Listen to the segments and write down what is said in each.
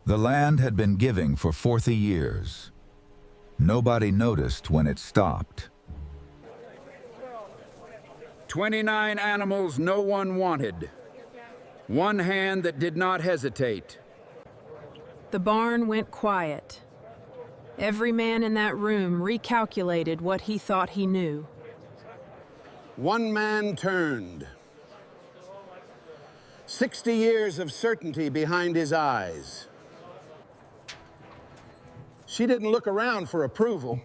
The land had been giving for 40 years. Nobody noticed when it stopped. 29 animals no one wanted. One hand that did not hesitate. The barn went quiet. Every man in that room recalculated what he thought he knew. One man turned. 60 years of certainty behind his eyes. She didn't look around for approval.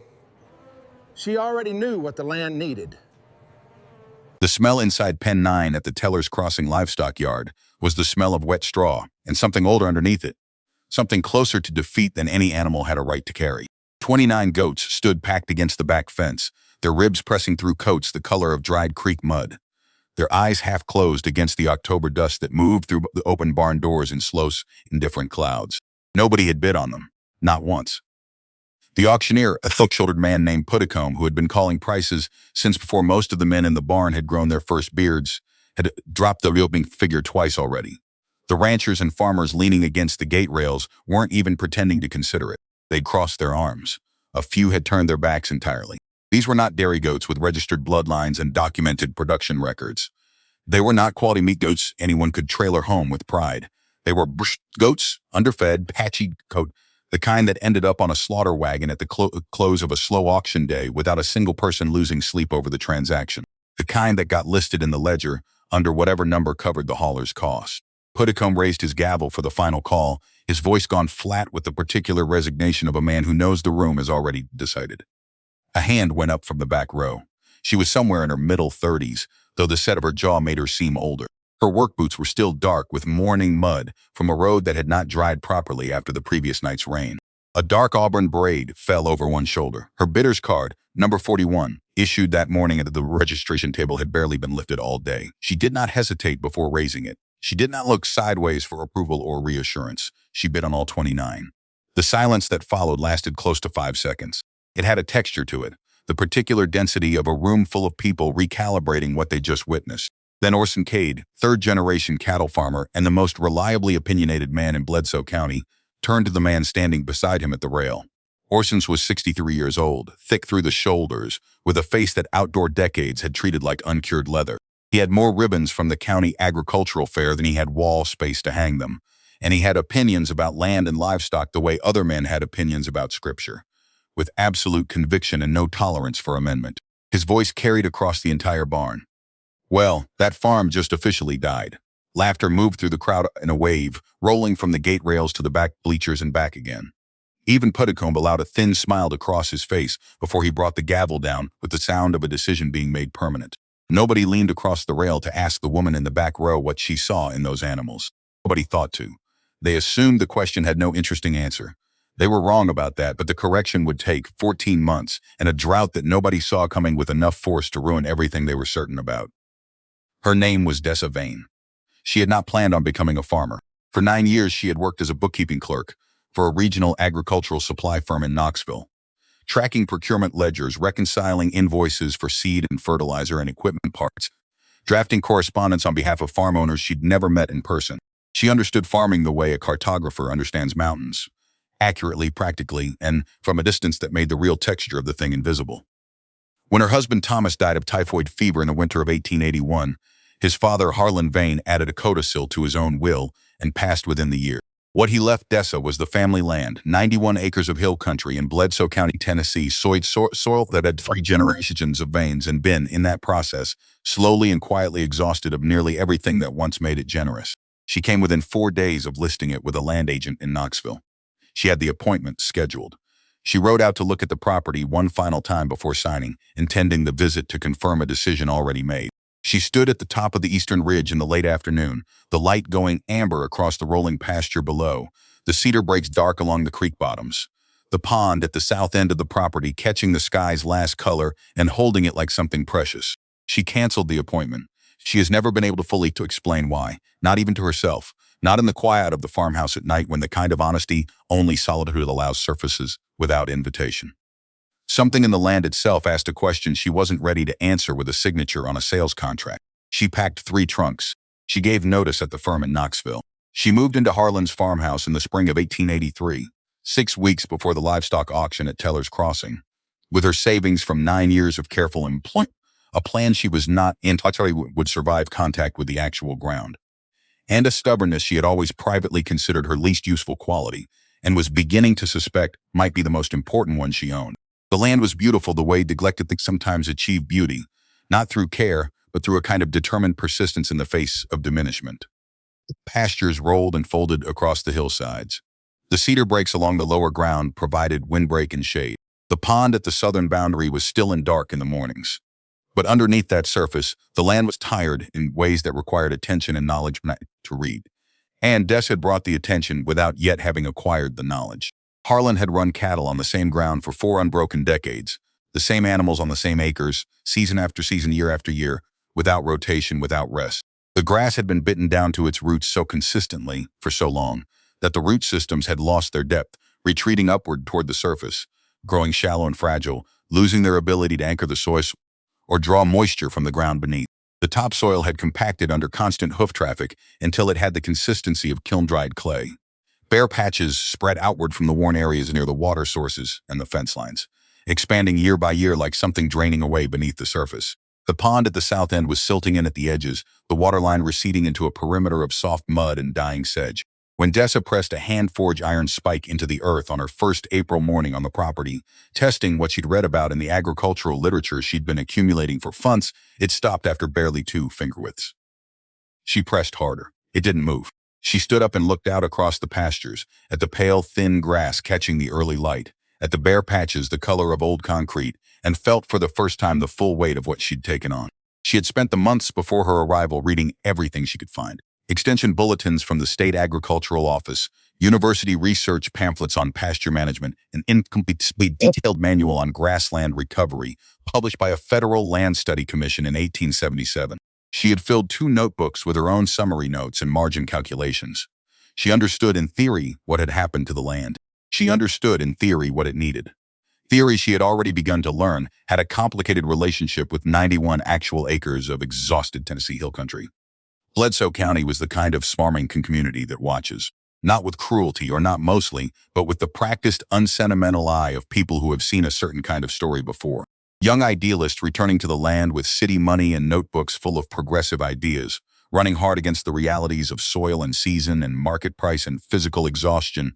She already knew what the land needed. The smell inside Pen 9 at the Teller's Crossing livestock yard was the smell of wet straw and something older underneath it, something closer to defeat than any animal had a right to carry. 29 goats stood packed against the back fence, their ribs pressing through coats the color of dried creek mud, their eyes half closed against the October dust that moved through the open barn doors in slow, indifferent clouds. Nobody had bid on them, not once. The auctioneer, a thick-shouldered man named Paddocks, who had been calling prices since before most of the men in the barn had grown their first beards, had dropped the opening figure twice already. The ranchers and farmers leaning against the gate rails weren't even pretending to consider it. They'd crossed their arms. A few had turned their backs entirely. These were not dairy goats with registered bloodlines and documented production records. They were not quality meat goats anyone could trailer home with pride. They were bush goats, underfed, patchy coat, the kind that ended up on a slaughter wagon at the close of a slow auction day without a single person losing sleep over the transaction. The kind that got listed in the ledger under whatever number covered the hauler's cost. Paddocks raised his gavel for the final call, his voice gone flat with the particular resignation of a man who knows the room is already decided. A hand went up from the back row. She was somewhere in her middle 30s, though the set of her jaw made her seem older. Her work boots were still dark with morning mud from a road that had not dried properly after the previous night's rain. A dark auburn braid fell over one shoulder. Her bidder's card, number 41, issued that morning at the registration table, had barely been lifted all day. She did not hesitate before raising it. She did not look sideways for approval or reassurance. She bid on all 29. The silence that followed lasted close to 5 seconds. It had a texture to it, the particular density of a room full of people recalibrating what they just witnessed. Then Orson Cade, third-generation cattle farmer and the most reliably opinionated man in Bledsoe County, turned to the man standing beside him at the rail. Orson was 63 years old, thick through the shoulders, with a face that outdoor decades had treated like uncured leather. He had more ribbons from the county agricultural fair than he had wall space to hang them, and he had opinions about land and livestock the way other men had opinions about scripture, with absolute conviction and no tolerance for amendment. His voice carried across the entire barn. Well, that farm just officially died. Laughter moved through the crowd in a wave, rolling from the gate rails to the back bleachers and back again. Even Paddocks allowed a thin smile to cross his face before he brought the gavel down with the sound of a decision being made permanent. Nobody leaned across the rail to ask the woman in the back row what she saw in those animals. Nobody thought to. They assumed the question had no interesting answer. They were wrong about that, but the correction would take 14 months and a drought that nobody saw coming with enough force to ruin everything they were certain about. Her name was Dessa Vane. She had not planned on becoming a farmer. For 9 years, she had worked as a bookkeeping clerk for a regional agricultural supply firm in Knoxville, tracking procurement ledgers, reconciling invoices for seed and fertilizer and equipment parts, drafting correspondence on behalf of farm owners she'd never met in person. She understood farming the way a cartographer understands mountains, accurately, practically, and from a distance that made the real texture of the thing invisible. When her husband Thomas died of typhoid fever in the winter of 1881, his father Harlan Vane added a codicil to his own will and passed within the year. What he left Dessa was the family land, 91 acres of hill country in Bledsoe County, Tennessee, soil that had 3 generations of Vanes and been, in that process, slowly and quietly exhausted of nearly everything that once made it generous. She came within 4 days of listing it with a land agent in Knoxville. She had the appointment scheduled. She rode out to look at the property one final time before signing, intending the visit to confirm a decision already made. She stood at the top of the eastern ridge in the late afternoon, the light going amber across the rolling pasture below, the cedar breaks dark along the creek bottoms, the pond at the south end of the property catching the sky's last color and holding it like something precious. She canceled the appointment. She has never been able to fully explain why, not even to herself, not in the quiet of the farmhouse at night when the kind of honesty only solitude allows surfaces without invitation. Something in the land itself asked a question she wasn't ready to answer with a signature on a sales contract. She packed 3 trunks. She gave notice at the firm in Knoxville. She moved into Harlan's farmhouse in the spring of 1883, 6 weeks before the livestock auction at Teller's Crossing. With her savings from 9 years of careful employment, a plan she was not entirely would survive contact with the actual ground, and a stubbornness she had always privately considered her least useful quality, and was beginning to suspect might be the most important one she owned. The land was beautiful the way neglected things sometimes achieve beauty, not through care, but through a kind of determined persistence in the face of diminishment. Pastures rolled and folded across the hillsides. The cedar breaks along the lower ground provided windbreak and shade. The pond at the southern boundary was still and dark in the mornings. But underneath that surface, the land was tired in ways that required attention and knowledge to read. And Dessa had brought the attention without yet having acquired the knowledge. Harlan had run cattle on the same ground for 4 unbroken decades, the same animals on the same acres, season after season, year after year, without rotation, without rest. The grass had been bitten down to its roots so consistently, for so long, that the root systems had lost their depth, retreating upward toward the surface, growing shallow and fragile, losing their ability to anchor the soil or draw moisture from the ground beneath. The topsoil had compacted under constant hoof traffic until it had the consistency of kiln-dried clay. Bare patches spread outward from the worn areas near the water sources and the fence lines, expanding year by year like something draining away beneath the surface. The pond at the south end was silting in at the edges, the waterline receding into a perimeter of soft mud and dying sedge. When Dessa pressed a hand-forged iron spike into the earth on her first April morning on the property, testing what she'd read about in the agricultural literature she'd been accumulating for months, it stopped after barely 2 finger-widths. She pressed harder. It didn't move. She stood up and looked out across the pastures, at the pale, thin grass catching the early light, at the bare patches the color of old concrete, and felt for the first time the full weight of what she'd taken on. She had spent the months before her arrival reading everything she could find. Extension bulletins from the State Agricultural Office, university research pamphlets on pasture management, an incompletely detailed manual on grassland recovery, published by a federal land study commission in 1877. She had filled 2 notebooks with her own summary notes and margin calculations. She understood in theory what had happened to the land. She understood in theory what it needed. Theory she had already begun to learn had a complicated relationship with 91 actual acres of exhausted Tennessee hill country. Bledsoe County was the kind of swarming community that watches, not with cruelty or not mostly, but with the practiced, unsentimental eye of people who have seen a certain kind of story before. Young idealists returning to the land with city money and notebooks full of progressive ideas, running hard against the realities of soil and season and market price and physical exhaustion,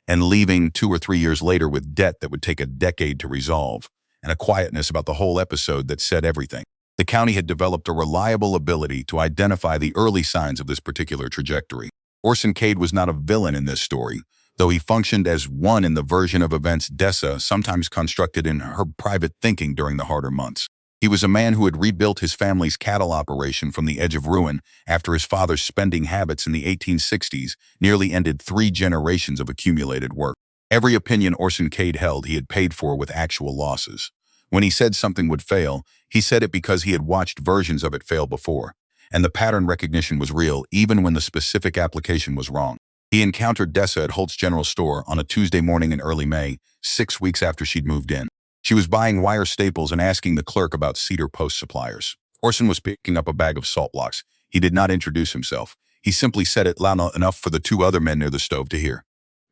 and leaving 2 or 3 years later with debt that would take a decade to resolve, and a quietness about the whole episode that said everything. The county had developed a reliable ability to identify the early signs of this particular trajectory. Orson Cade was not a villain in this story, though he functioned as one in the version of events Dessa sometimes constructed in her private thinking during the harder months. He was a man who had rebuilt his family's cattle operation from the edge of ruin after his father's spending habits in the 1860s nearly ended 3 generations of accumulated work. Every opinion Orson Cade held he had paid for with actual losses. When he said something would fail, he said it because he had watched versions of it fail before, and the pattern recognition was real even when the specific application was wrong. He encountered Dessa at Holt's General Store on a Tuesday morning in early May, 6 weeks after she'd moved in. She was buying wire staples and asking the clerk about cedar post suppliers. Orson was picking up a bag of salt blocks. He did not introduce himself. He simply said it loud enough for the 2 other men near the stove to hear.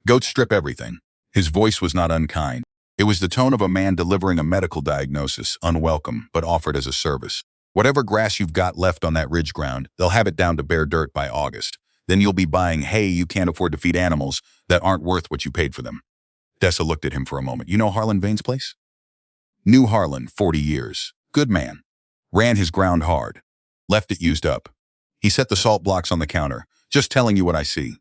"Goats strip everything." His voice was not unkind. It was the tone of a man delivering a medical diagnosis, unwelcome, but offered as a service. "Whatever grass you've got left on that ridge ground, they'll have it down to bare dirt by August. Then you'll be buying hay you can't afford to feed animals that aren't worth what you paid for them." Dessa looked at him for a moment. "You know Harlan Vane's place?" Knew Harlan, 40 years. Good man. Ran his ground hard. Left it used up. He set the salt blocks on the counter. "Just telling you what I see."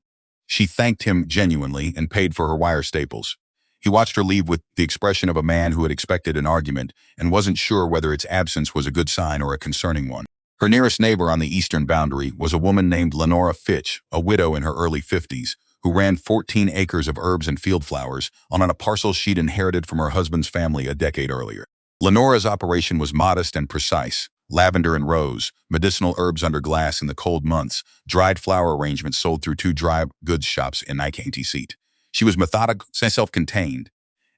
She thanked him genuinely and paid for her wire staples. He watched her leave with the expression of a man who had expected an argument and wasn't sure whether its absence was a good sign or a concerning one. Her nearest neighbor on the eastern boundary was a woman named Lenora Fitch, a widow in her early 50s, who ran 14 acres of herbs and field flowers on a parcel she'd inherited from her husband's family a decade earlier. Lenora's operation was modest and precise. Lavender and rose, medicinal herbs under glass in the cold months, dried flower arrangements sold through 2 dry goods shops in County seat. She was methodical, self-contained,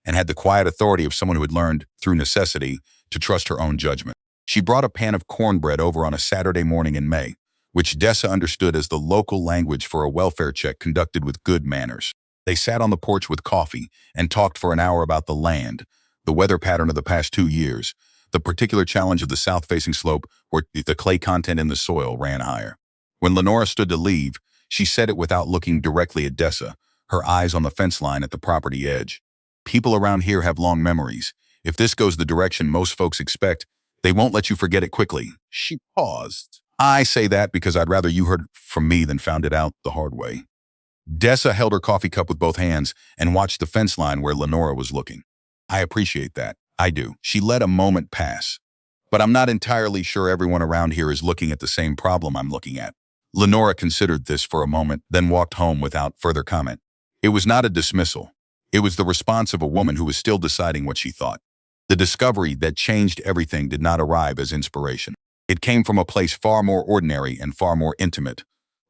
and had the quiet authority of someone who had learned, through necessity, to trust her own judgment. She brought a pan of cornbread over on a Saturday morning in May, which Dessa understood as the local language for a welfare check conducted with good manners. They sat on the porch with coffee and talked for an hour about the land, the weather pattern of the past 2 years, the particular challenge of the south-facing slope where the clay content in the soil ran higher. When Lenora stood to leave, she said it without looking directly at Dessa, her eyes on the fence line at the property edge. People around here have long memories. If this goes the direction most folks expect, they won't let you forget it quickly. She paused. I say that because I'd rather you heard from me than found it out the hard way. Dessa held her coffee cup with both hands and watched the fence line where Lenora was looking. I appreciate that. I do. She let a moment pass. But I'm not entirely sure everyone around here is looking at the same problem I'm looking at. Lenora considered this for a moment, then walked home without further comment. It was not a dismissal. It was the response of a woman who was still deciding what she thought. The discovery that changed everything did not arrive as inspiration. It came from a place far more ordinary and far more intimate.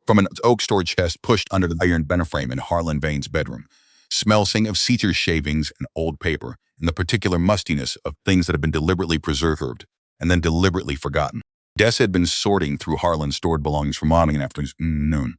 From an oak storage chest pushed under the iron beneframe in Harlan Vane's bedroom, smelling of cedar shavings and old paper, and the particular mustiness of things that had been deliberately preserved and then deliberately forgotten. Dessa had been sorting through Harlan's stored belongings for morning and afternoon,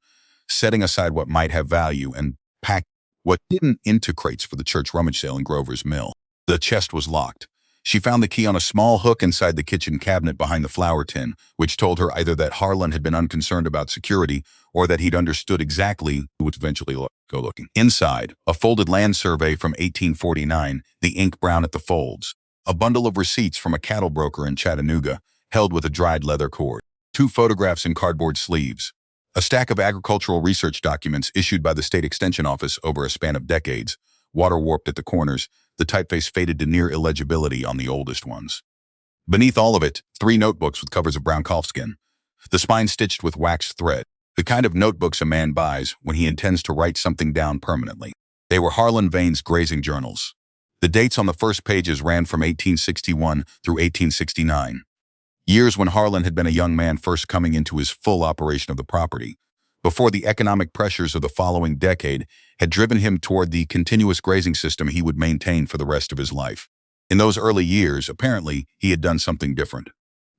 setting aside what might have value and packed what didn't into crates for the church rummage sale in Grover's Mill. The chest was locked. She found the key on a small hook inside the kitchen cabinet behind the flour tin, which told her either that Harlan had been unconcerned about security or that he'd understood exactly who would eventually go looking. Inside, a folded land survey from 1849, the ink brown at the folds, a bundle of receipts from a cattle broker in Chattanooga, held with a dried leather cord, 2 photographs in cardboard sleeves, a stack of agricultural research documents issued by the state extension office over a span of decades, water warped at the corners, the typeface faded to near illegibility on the oldest ones. Beneath all of it, 3 notebooks with covers of brown calfskin, the spine stitched with waxed thread, the kind of notebooks a man buys when he intends to write something down permanently. They were Harlan Vane's grazing journals. The dates on the first pages ran from 1861 through 1869. Years when Harlan had been a young man first coming into his full operation of the property, before the economic pressures of the following decade had driven him toward the continuous grazing system he would maintain for the rest of his life. In those early years, apparently, he had done something different.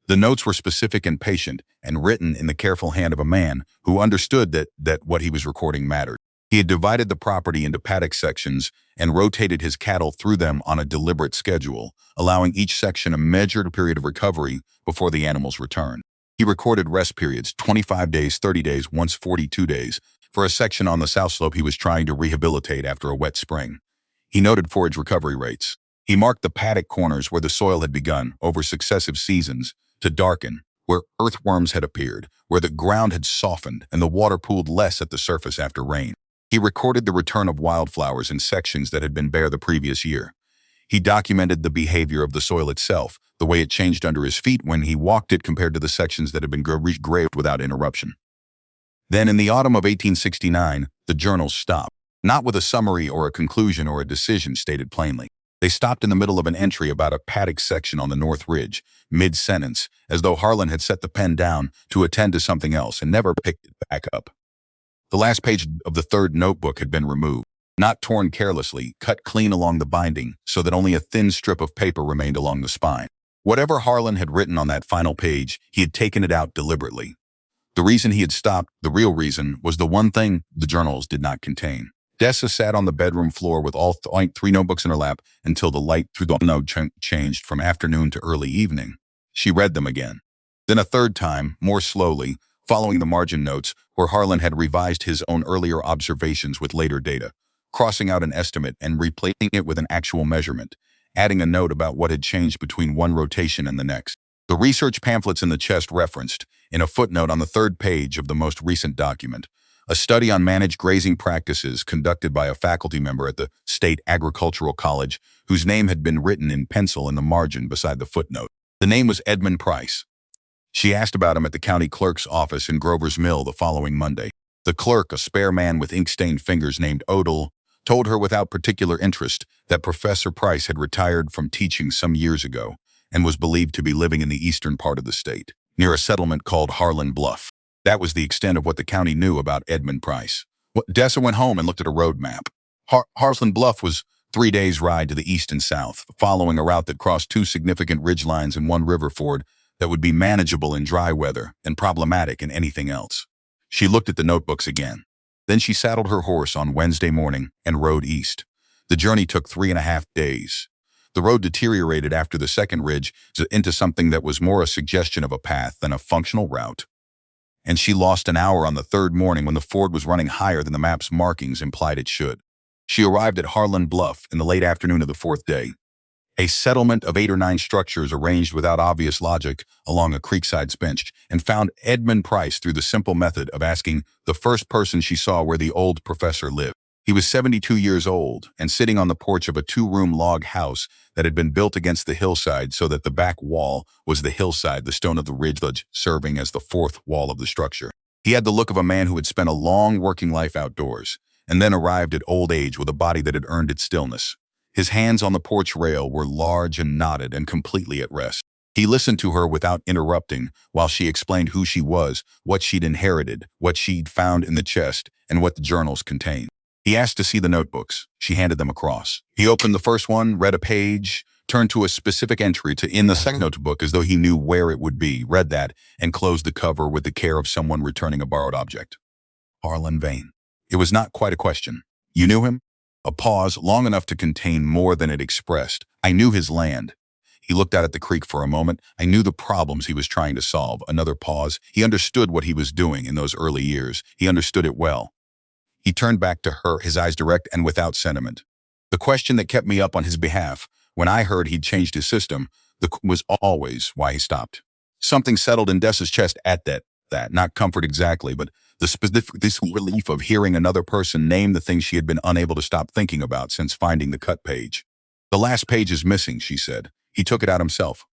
The notes were specific and patient, and written in the careful hand of a man who understood that what he was recording mattered. He had divided the property into paddock sections and rotated his cattle through them on a deliberate schedule, allowing each section a measured period of recovery before the animals returned. He recorded rest periods, 25 days, 30 days, once 42 days, for a section on the south slope he was trying to rehabilitate after a wet spring. He noted forage recovery rates. He marked the paddock corners where the soil had begun, over successive seasons, to darken, where earthworms had appeared, where the ground had softened and the water pooled less at the surface after rain. He recorded the return of wildflowers in sections that had been bare the previous year. He documented the behavior of the soil itself, the way it changed under his feet when he walked it compared to the sections that had been grazed without interruption. Then in the autumn of 1869, the journals stopped, not with a summary or a conclusion or a decision stated plainly. They stopped in the middle of an entry about a paddock section on the North Ridge, mid-sentence, as though Harlan had set the pen down to attend to something else and never picked it back up. The last page of the 3rd notebook had been removed, not torn carelessly, cut clean along the binding so that only a thin strip of paper remained along the spine. Whatever Harlan had written on that final page, he had taken it out deliberately. The reason he had stopped, the real reason, was the one thing the journals did not contain. Dessa sat on the bedroom floor with all 3 notebooks in her lap until the light through the window changed from afternoon to early evening. She read them again. Then a 3rd time, more slowly, following the margin notes where Harlan had revised his own earlier observations with later data, crossing out an estimate and replacing it with an actual measurement, adding a note about what had changed between one rotation and the next. The research pamphlets in the chest referenced, in a footnote on the 3rd page of the most recent document, a study on managed grazing practices conducted by a faculty member at the State Agricultural College whose name had been written in pencil in the margin beside the footnote. The name was Edmund Price. She asked about him at the county clerk's office in Grover's Mill the following Monday. The clerk, a spare man with ink-stained fingers named Odell, told her without particular interest that Professor Price had retired from teaching some years ago and was believed to be living in the eastern part of the state, near a settlement called Harlan Bluff. That was the extent of what the county knew about Edmund Price. Dessa went home and looked at a road map. Harlan Bluff was 3 days' ride to the east and south, following a route that crossed 2 significant ridge lines and 1 river ford that would be manageable in dry weather and problematic in anything else. She looked at the notebooks again. Then she saddled her horse on Wednesday morning and rode east. The journey took 3.5 days. The road deteriorated after the second ridge into something that was more a suggestion of a path than a functional route. And she lost an hour on the third morning when the ford was running higher than the map's markings implied it should. She arrived at Harlan Bluff in the late afternoon of the fourth day. A settlement of 8 or 9 structures arranged without obvious logic along a creekside bench, and found Edmund Price through the simple method of asking the first person she saw where the old professor lived. He was 72 years old and sitting on the porch of a 2-room log house that had been built against the hillside so that the back wall was the hillside, the stone of the ridge serving as the fourth wall of the structure. He had the look of a man who had spent a long working life outdoors and then arrived at old age with a body that had earned its stillness. His hands on the porch rail were large and knotted and completely at rest. He listened to her without interrupting while she explained who she was, what she'd inherited, what she'd found in the chest, and what the journals contained. He asked to see the notebooks. She handed them across. He opened the first one, read a page, turned to a specific entry in the second notebook as though he knew where it would be, read that, and closed the cover with the care of someone returning a borrowed object. Harlan Vane. It was not quite a question. You knew him? A pause, long enough to contain more than it expressed. I knew his land. He looked out at the creek for a moment. I knew the problems he was trying to solve. Another pause. He understood what he was doing in those early years. He understood it well. He turned back to her, his eyes direct and without sentiment. The question that kept me up on his behalf, when I heard he'd changed his system, was always why he stopped. Something settled in Dessa's chest at that, not comfort exactly, but this relief of hearing another person name the thing she had been unable to stop thinking about since finding the cut page. The last page is missing, she said. He took it out himself.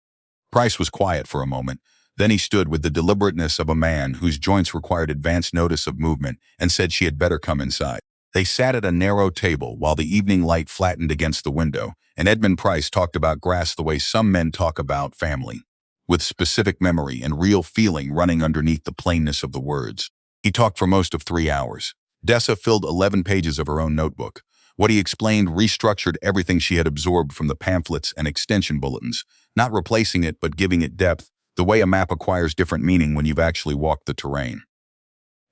Price was quiet for a moment. Then he stood with the deliberateness of a man whose joints required advance notice of movement and said she had better come inside. They sat at a narrow table while the evening light flattened against the window, and Edmund Price talked about grass the way some men talk about family, with specific memory and real feeling running underneath the plainness of the words. He talked for most of 3 hours. Dessa filled 11 pages of her own notebook. What he explained restructured everything she had absorbed from the pamphlets and extension bulletins, not replacing it but giving it depth, the way a map acquires different meaning when you've actually walked the terrain.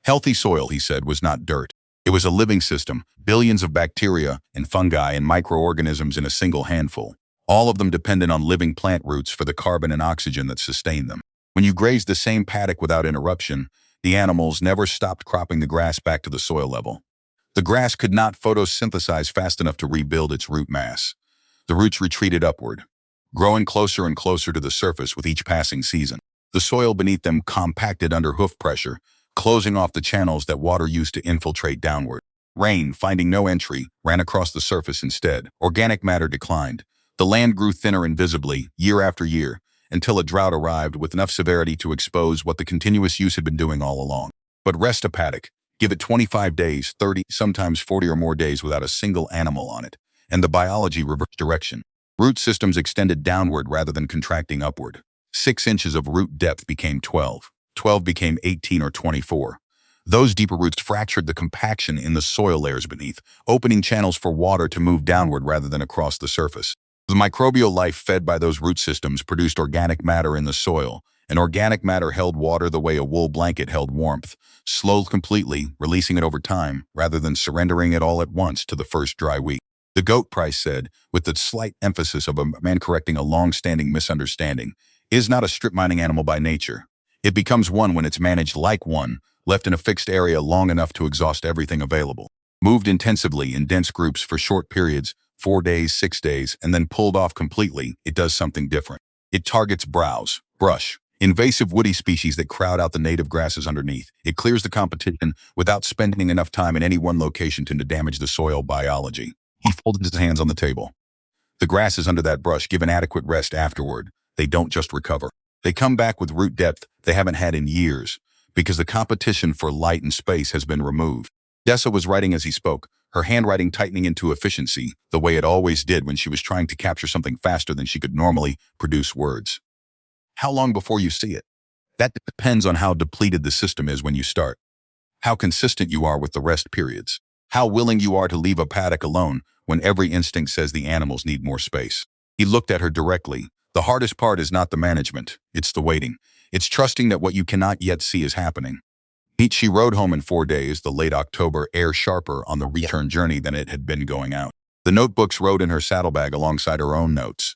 Healthy soil, he said, was not dirt. It was a living system, billions of bacteria and fungi and microorganisms in a single handful, all of them dependent on living plant roots for the carbon and oxygen that sustained them. When you grazed the same paddock without interruption, the animals never stopped cropping the grass back to the soil level. The grass could not photosynthesize fast enough to rebuild its root mass. The roots retreated upward, growing closer and closer to the surface with each passing season. The soil beneath them compacted under hoof pressure, closing off the channels that water used to infiltrate downward. Rain, finding no entry, ran across the surface instead. Organic matter declined. The land grew thinner invisibly, year after year, until a drought arrived with enough severity to expose what the continuous use had been doing all along. But rest a paddock, give it 25 days, 30, sometimes 40 or more days without a single animal on it, and the biology reversed direction. Root systems extended downward rather than contracting upward. 6 inches of root depth became 12. 12 became 18 or 24. Those deeper roots fractured the compaction in the soil layers beneath, opening channels for water to move downward rather than across the surface. The microbial life fed by those root systems produced organic matter in the soil, and organic matter held water the way a wool blanket held warmth, slowed completely, releasing it over time, rather than surrendering it all at once to the first dry week. The goat, Price said, with the slight emphasis of a man correcting a long-standing misunderstanding, is not a strip mining animal by nature. It becomes one when it's managed like one, left in a fixed area long enough to exhaust everything available. Moved intensively in dense groups for short periods, 4 days, 6 days, and then pulled off completely, it does something different. It targets browse, brush, invasive woody species that crowd out the native grasses underneath. It clears the competition without spending enough time in any one location to damage the soil biology. He folded his hands on the table. The grasses under that brush give an adequate rest afterward. They don't just recover. They come back with root depth they haven't had in years, because the competition for light and space has been removed. Dessa was writing as he spoke, her handwriting tightening into efficiency, the way it always did when she was trying to capture something faster than she could normally produce words. How long before you see it? That depends on how depleted the system is when you start, how consistent you are with the rest periods, how willing you are to leave a paddock alone when every instinct says the animals need more space. He looked at her directly, The hardest part is not the management, it's the waiting. It's trusting that what you cannot yet see is happening. She rode home in 4 days, the late October air sharper on the return journey than it had been going out. The notebooks rode in her saddlebag alongside her own notes.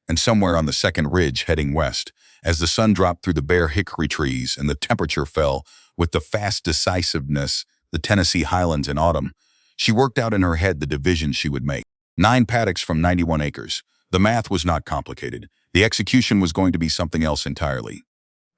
And somewhere on the second ridge heading west, as the sun dropped through the bare hickory trees and the temperature fell with the fast decisiveness the Tennessee highlands in autumn, she worked out in her head the division she would make. 9 paddocks from 91 acres. The math was not complicated. The execution was going to be something else entirely.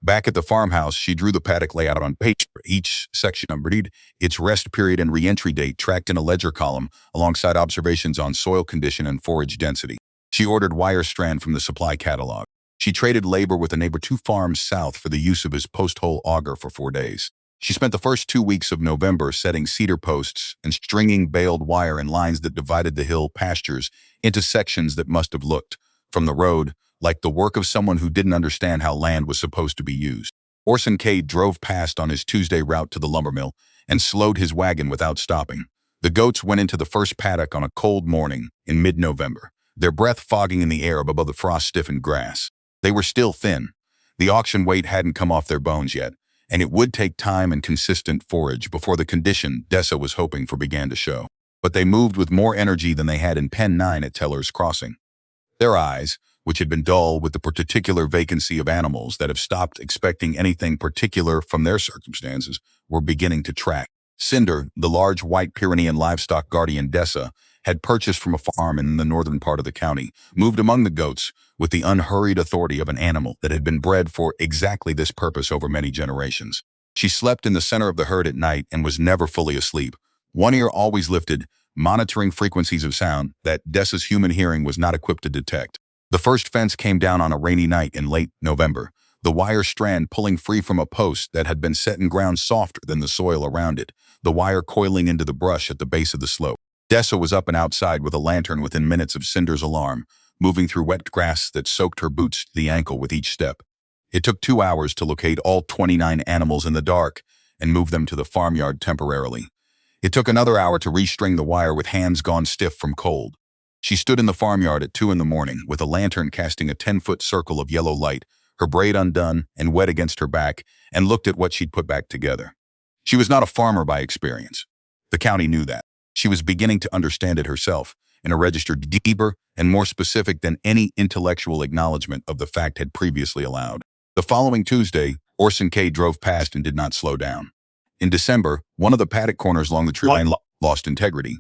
Back at the farmhouse, she drew the paddock layout on paper, each section numbered, its rest period and re-entry date tracked in a ledger column alongside observations on soil condition and forage density. She ordered wire strand from the supply catalog. She traded labor with a neighbor 2 farms south for the use of his post-hole auger for 4 days. She spent the first 2 weeks of November setting cedar posts and stringing baled wire in lines that divided the hill pastures into sections that must have looked, from the road, like the work of someone who didn't understand how land was supposed to be used. Orson Cade drove past on his Tuesday route to the lumber mill and slowed his wagon without stopping. The goats went into the first paddock on a cold morning in mid-November, their breath fogging in the air above the frost-stiffened grass. They were still thin. The auction weight hadn't come off their bones yet, and it would take time and consistent forage before the condition Dessa was hoping for began to show. But they moved with more energy than they had in Pen 9 at Teller's Crossing. Their eyes, which had been dull with the particular vacancy of animals that have stopped expecting anything particular from their circumstances, were beginning to track. Cinder, the large white Pyrenean livestock guardian Dessa, had purchased from a farm in the northern part of the county, moved among the goats with the unhurried authority of an animal that had been bred for exactly this purpose over many generations. She slept in the center of the herd at night and was never fully asleep, one ear always lifted, monitoring frequencies of sound that Dessa's human hearing was not equipped to detect. The first fence came down on a rainy night in late November, the wire strand pulling free from a post that had been set in ground softer than the soil around it, the wire coiling into the brush at the base of the slope. Dessa was up and outside with a lantern within minutes of Cinder's alarm, moving through wet grass that soaked her boots to the ankle with each step. It took 2 hours to locate all 29 animals in the dark and move them to the farmyard temporarily. It took another hour to restring the wire with hands gone stiff from cold. She stood in the farmyard at 2 in the morning with a lantern casting a 10-foot circle of yellow light, her braid undone and wet against her back, and looked at what she'd put back together. She was not a farmer by experience. The county knew that. She was beginning to understand it herself, in a register deeper and more specific than any intellectual acknowledgement of the fact had previously allowed. The following Tuesday, Orson Cade drove past and did not slow down. In December, one of the paddock corners along the tree line lost integrity.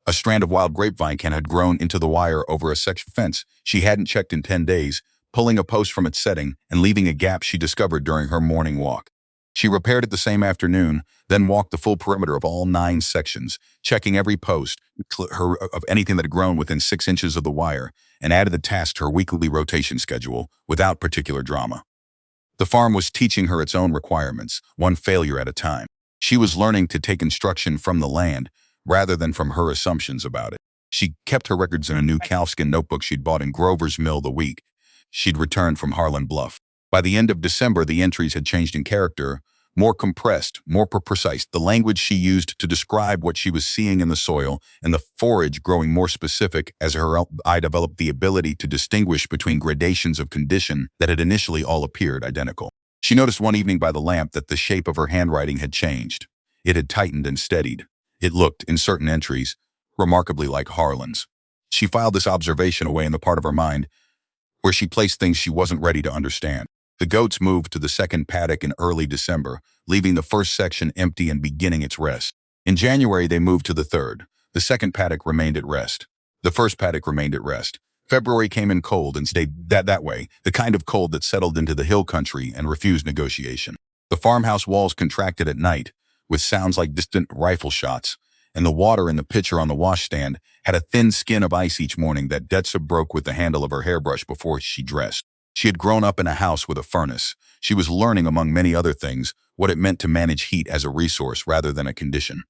A strand of wild grapevine can had grown into the wire over a section fence she hadn't checked in 10 days, pulling a post from its setting and leaving a gap she discovered during her morning walk. She repaired it the same afternoon, then walked the full perimeter of all 9 sections, checking every post of anything that had grown within 6 inches of the wire, and added the task to her weekly rotation schedule without particular drama. The farm was teaching her its own requirements, one failure at a time. She was learning to take instruction from the land, rather than from her assumptions about it. She kept her records in a new calfskin notebook she'd bought in Grover's Mill the week she'd returned from Harlan Bluff. By the end of December, the entries had changed in character, more compressed, more precise, the language she used to describe what she was seeing in the soil, and the forage growing more specific as her eye developed the ability to distinguish between gradations of condition that had initially all appeared identical. She noticed one evening by the lamp that the shape of her handwriting had changed. It had tightened and steadied. It looked, in certain entries, remarkably like Harlan's. She filed this observation away in the part of her mind where she placed things she wasn't ready to understand. The goats moved to the second paddock in early December, leaving the first section empty and beginning its rest. In January, they moved to the third. The second paddock remained at rest. The first paddock remained at rest. February came in cold and stayed that way, the kind of cold that settled into the hill country and refused negotiation. The farmhouse walls contracted at night, with sounds like distant rifle shots, and the water in the pitcher on the washstand had a thin skin of ice each morning that Dessa broke with the handle of her hairbrush before she dressed. She had grown up in a house with a furnace. She was learning, among many other things, what it meant to manage heat as a resource rather than a condition.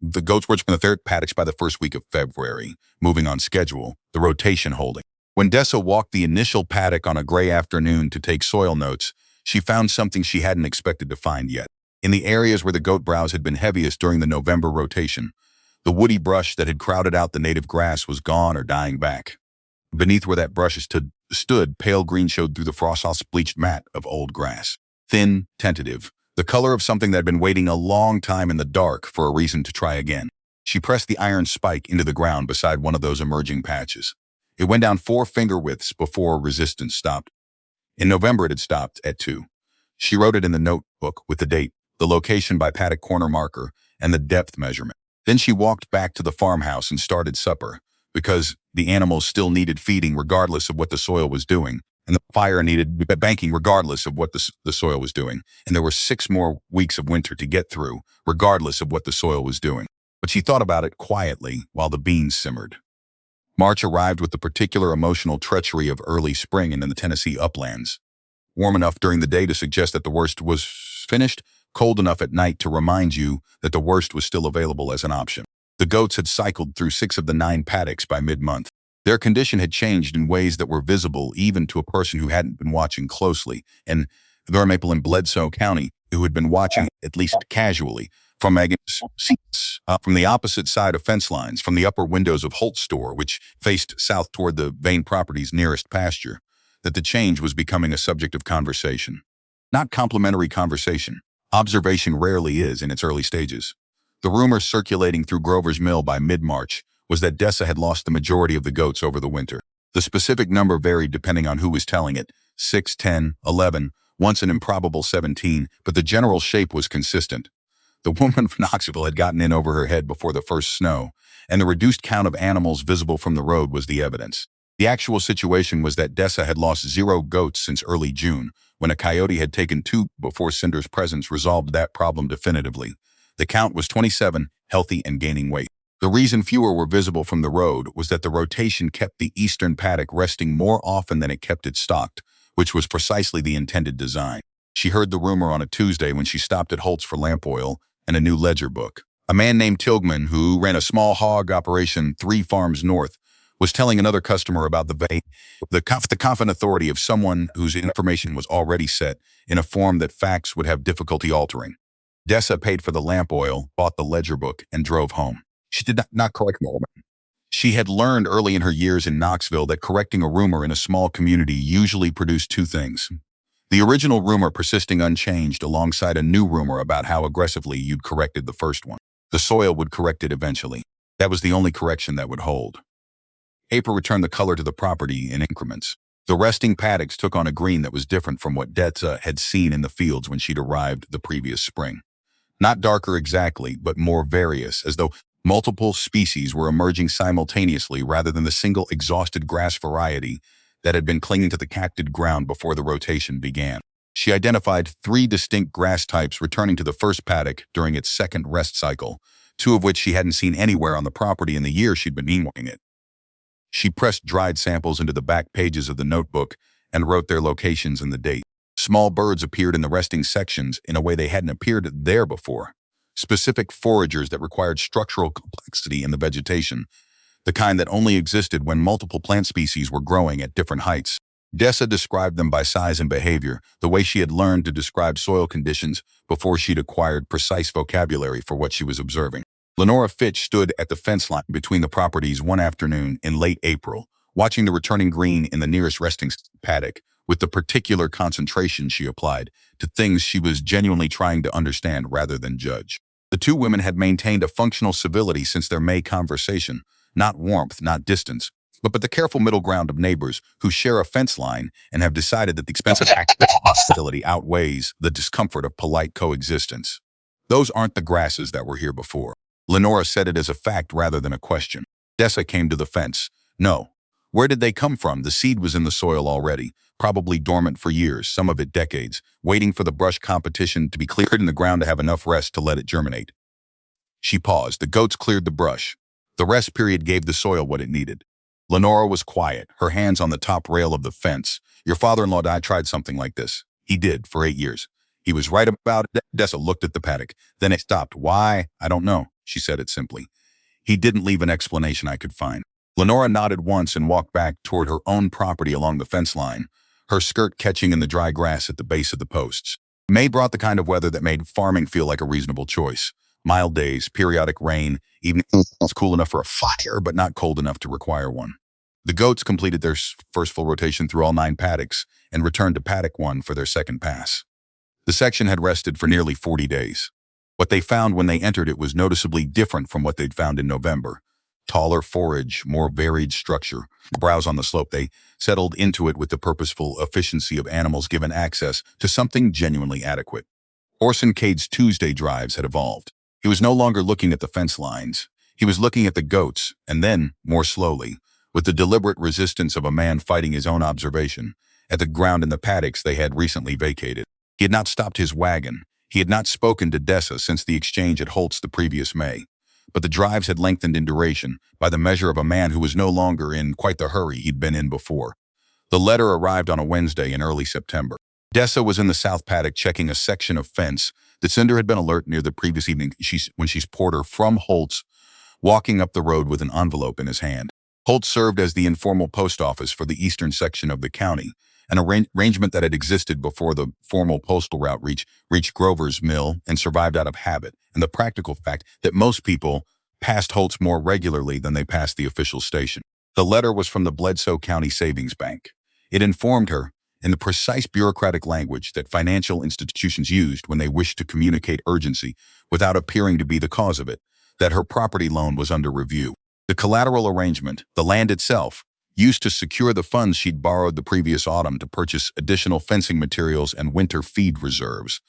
The goats were in the third paddocks by the first week of February, moving on schedule, the rotation holding. When Dessa walked the initial paddock on a gray afternoon to take soil notes, she found something she hadn't expected to find yet. In the areas where the goat browse had been heaviest during the November rotation, the woody brush that had crowded out the native grass was gone or dying back. Beneath where that brush stood stood, pale green showed through the frost-bleached mat of old grass. Thin, tentative, the color of something that had been waiting a long time in the dark for a reason to try again. She pressed the iron spike into the ground beside one of those emerging patches. It went down 4 finger widths before resistance stopped. In November, it had stopped at 2. She wrote it in the notebook with the date, the location by paddock corner marker, and the depth measurement. Then she walked back to the farmhouse and started supper, because the animals still needed feeding regardless of what the soil was doing, and the fire needed banking regardless of what the soil was doing, and there were 6 more weeks of winter to get through, regardless of what the soil was doing. But she thought about it quietly while the beans simmered. March arrived with the particular emotional treachery of early spring in the Tennessee uplands. Warm enough during the day to suggest that the worst was finished, cold enough at night to remind you that the worst was still available as an option. The goats had cycled through 6 of the 9 paddocks by mid-month. Their condition had changed in ways that were visible even to a person who hadn't been watching closely, and there are people in Bledsoe County who had been watching at least casually from seats, from the opposite side of fence lines, from the upper windows of Holt's store, which faced south toward the Vane property's nearest pasture, that the change was becoming a subject of conversation. Not complimentary conversation. Observation rarely is in its early stages. The rumor circulating through Grover's Mill by mid-March was that Dessa had lost the majority of the goats over the winter. The specific number varied depending on who was telling it, 6, 10, 11, once an improbable 17, but the general shape was consistent. The woman from Knoxville had gotten in over her head before the first snow, and the reduced count of animals visible from the road was the evidence. The actual situation was that Dessa had lost 0 goats since early June, when a coyote had taken 2 before Cinder's presence resolved that problem definitively. The count was 27, healthy and gaining weight. The reason fewer were visible from the road was that the rotation kept the eastern paddock resting more often than it kept it stocked, which was precisely the intended design. She heard the rumor on a Tuesday when she stopped at Holt's for lamp oil and a new ledger book. A man named Tilghman, who ran a small hog operation 3 farms north, was telling another customer about the confident authority of someone whose information was already set in a form that facts would have difficulty altering. Dessa paid for the lamp oil, bought the ledger book, and drove home. She did not correct the woman. She had learned early in her years in Knoxville that correcting a rumor in a small community usually produced 2 things. The original rumor persisting unchanged alongside a new rumor about how aggressively you'd corrected the first one. The soil would correct it eventually. That was the only correction that would hold. April returned the color to the property in increments. The resting paddocks took on a green that was different from what Dessa had seen in the fields when she'd arrived the previous spring. Not darker exactly, but more various, as though multiple species were emerging simultaneously rather than the single exhausted grass variety that had been clinging to the cacted ground before the rotation began. She identified 3 distinct grass types returning to the first paddock during its second rest cycle, 2 of which she hadn't seen anywhere on the property in the year she'd been meanwhing it. She pressed dried samples into the back pages of the notebook and wrote their locations and the date. Small birds appeared in the resting sections in a way they hadn't appeared there before. Specific foragers that required structural complexity in the vegetation, the kind that only existed when multiple plant species were growing at different heights. Dessa described them by size and behavior, the way she had learned to describe soil conditions before she'd acquired precise vocabulary for what she was observing. Lenora Fitch stood at the fence line between the properties one afternoon in late April, watching the returning green in the nearest resting paddock with the particular concentration she applied to things she was genuinely trying to understand rather than judge. The 2 women had maintained a functional civility since their May conversation, not warmth, not distance, but the careful middle ground of neighbors who share a fence line and have decided that the expense of hostility outweighs the discomfort of polite coexistence. Those aren't the grasses that were here before. Lenora said it as a fact rather than a question. Dessa came to the fence. No. Where did they come from? The seed was in the soil already, probably dormant for years, some of it decades, waiting for the brush competition to be cleared in the ground to have enough rest to let it germinate. She paused. The goats cleared the brush. The rest period gave the soil what it needed. Lenora was quiet, her hands on the top rail of the fence. Your father-in-law died tried something like this. He did, for 8 years. He was right about it. Dessa looked at the paddock. Then it stopped. Why? I don't know. She said it simply. He didn't leave an explanation I could find. Lenora nodded once and walked back toward her own property along the fence line, her skirt catching in the dry grass at the base of the posts. May brought the kind of weather that made farming feel like a reasonable choice. Mild days, periodic rain, evenings cool enough for a fire, but not cold enough to require one. The goats completed their first full rotation through all 9 paddocks and returned to paddock 1 for their second pass. The section had rested for nearly 40 days. What they found when they entered it was noticeably different from what they'd found in November. Taller forage, more varied structure. Browse on the slope, they settled into it with the purposeful efficiency of animals given access to something genuinely adequate. Orson Cade's Tuesday drives had evolved. He was no longer looking at the fence lines. He was looking at the goats, and then, more slowly, with the deliberate resistance of a man fighting his own observation, at the ground in the paddocks they had recently vacated. He had not stopped his wagon. He had not spoken to Dessa since the exchange at Holt's the previous May. But the drives had lengthened in duration by the measure of a man who was no longer in quite the hurry he'd been in before. The letter arrived on a Wednesday in early September. Dessa was in the south paddock checking a section of fence that Cinder had been alert near the previous evening when she's Porter from Holt's, walking up the road with an envelope in his hand. Holt served as the informal post office for the eastern section of the county, an arrangement that had existed before the formal postal route reached Grover's Mill and survived out of habit, and the practical fact that most people passed Holt's more regularly than they passed the official station. The letter was from the Bledsoe County Savings Bank. It informed her, in the precise bureaucratic language that financial institutions used when they wished to communicate urgency without appearing to be the cause of it, that her property loan was under review. The collateral arrangement, the land itself, used to secure the funds she'd borrowed the previous autumn to purchase additional fencing materials and winter feed reserves,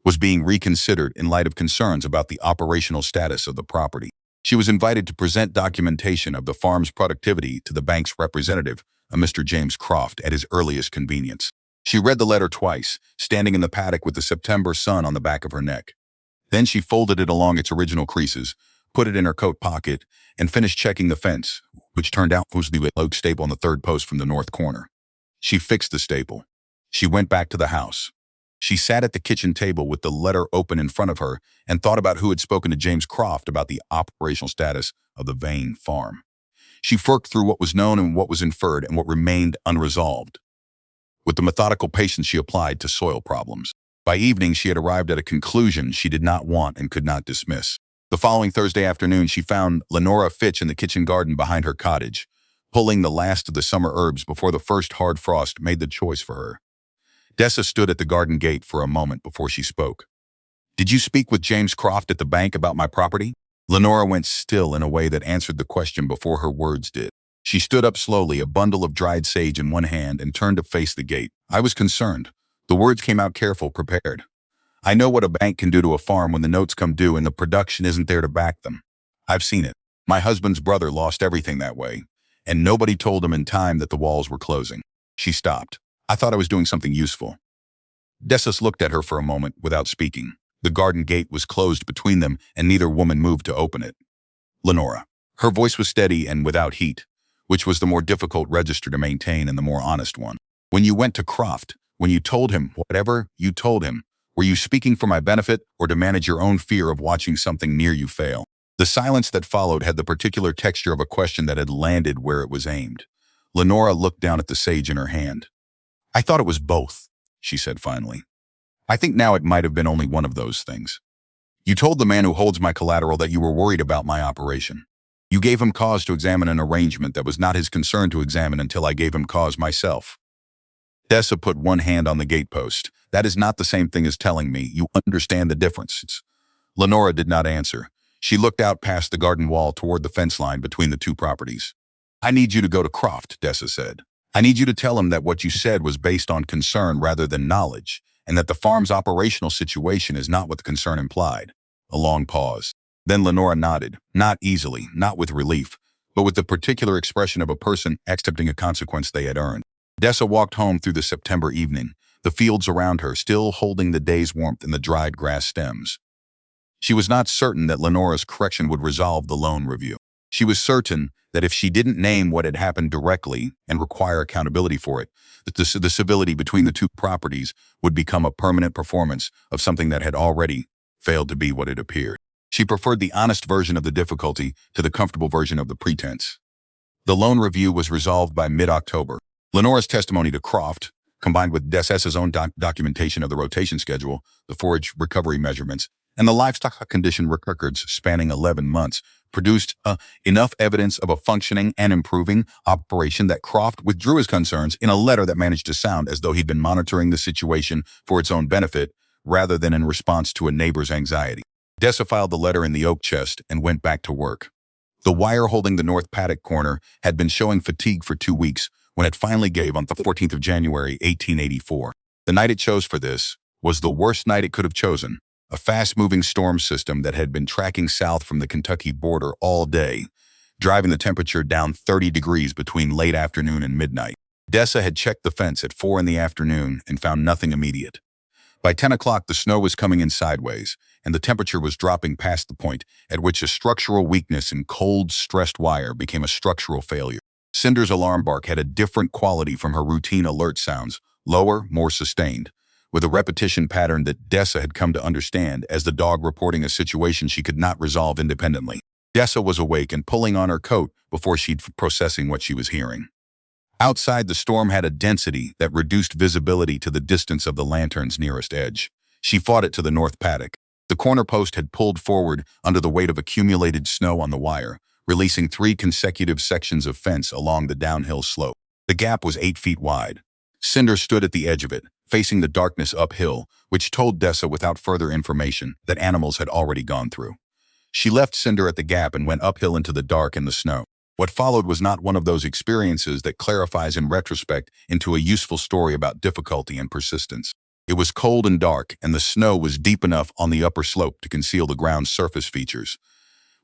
was being reconsidered in light of concerns about the operational status of the property. She was invited to present documentation of the farm's productivity to the bank's representative, a Mr. James Croft, at his earliest convenience. She read the letter twice, standing in the paddock with the September sun on the back of her neck. Then she folded it along its original creases, put it in her coat pocket, and finished checking the fence, which turned out was the oak staple on the third post from the north corner. She fixed the staple. She went back to the house. She sat at the kitchen table with the letter open in front of her and thought about who had spoken to James Croft about the operational status of the Vane farm. She worked through what was known and what was inferred and what remained unresolved, with the methodical patience she applied to soil problems. By evening, she had arrived at a conclusion she did not want and could not dismiss. The following Thursday afternoon, she found Lenora Fitch in the kitchen garden behind her cottage, pulling the last of the summer herbs before the first hard frost made the choice for her. Dessa stood at the garden gate for a moment before she spoke. "Did you speak with James Croft at the bank about my property?" Lenora went still in a way that answered the question before her words did. She stood up slowly, a bundle of dried sage in one hand, and turned to face the gate. "I was concerned." The words came out careful, prepared. "I know what a bank can do to a farm when the notes come due and the production isn't there to back them. I've seen it. My husband's brother lost everything that way, and nobody told him in time that the walls were closing." She stopped. "I thought I was doing something useful." Dessa looked at her for a moment without speaking. The garden gate was closed between them, and neither woman moved to open it. "Lenora." Her voice was steady and without heat, which was the more difficult register to maintain and the more honest one. "When you went to Croft, when you told him whatever you told him, were you speaking for my benefit or to manage your own fear of watching something near you fail?" The silence that followed had the particular texture of a question that had landed where it was aimed. Lenora looked down at the sage in her hand. "I thought it was both," she said finally. "I think now it might have been only one of those things. You told the man who holds my collateral that you were worried about my operation. You gave him cause to examine an arrangement that was not his concern to examine until I gave him cause myself." Dessa put one hand on the gatepost. "That is not the same thing as telling me. You understand the difference." Lenora did not answer. She looked out past the garden wall toward the fence line between the two properties. "I need you to go to Croft," Dessa said. "I need you to tell him that what you said was based on concern rather than knowledge, and that the farm's operational situation is not what the concern implied." A long pause. Then Lenora nodded, not easily, not with relief, but with the particular expression of a person accepting a consequence they had earned. Dessa walked home through the September evening, the fields around her still holding the day's warmth in the dried grass stems. She was not certain that Lenora's correction would resolve the loan review. She was certain that if she didn't name what had happened directly and require accountability for it, that the civility between the two properties would become a permanent performance of something that had already failed to be what it appeared. She preferred the honest version of the difficulty to the comfortable version of the pretense. The loan review was resolved by mid-October. Lenora's testimony to Croft, combined with Dessa's own documentation of the rotation schedule, the forage recovery measurements, and the livestock condition records spanning 11 months, produced enough evidence of a functioning and improving operation that Croft withdrew his concerns in a letter that managed to sound as though he'd been monitoring the situation for its own benefit rather than in response to a neighbor's anxiety. Dessa filed the letter in the oak chest and went back to work. The wire holding the north paddock corner had been showing fatigue for 2 weeks when it finally gave on the 14th of January, 1884. The night it chose for this was the worst night it could have chosen. A fast-moving storm system that had been tracking south from the Kentucky border all day, driving the temperature down 30 degrees between late afternoon and midnight. Dessa had checked the fence at 4 in the afternoon and found nothing immediate. By 10 o'clock, the snow was coming in sideways, and the temperature was dropping past the point at which a structural weakness in cold, stressed wire became a structural failure. Cinder's alarm bark had a different quality from her routine alert sounds, lower, more sustained, with a repetition pattern that Dessa had come to understand as the dog reporting a situation she could not resolve independently. Dessa was awake and pulling on her coat before she'd processing what she was hearing. Outside, the storm had a density that reduced visibility to the distance of the lantern's nearest edge. She fought it to the north paddock. The corner post had pulled forward under the weight of accumulated snow on the wire, releasing 3 consecutive sections of fence along the downhill slope. The gap was 8 feet wide. Cinder stood at the edge of it, facing the darkness uphill, which told Dessa without further information that animals had already gone through. She left Cinder at the gap and went uphill into the dark and the snow. What followed was not one of those experiences that clarifies in retrospect into a useful story about difficulty and persistence. It was cold and dark, and the snow was deep enough on the upper slope to conceal the ground's surface features,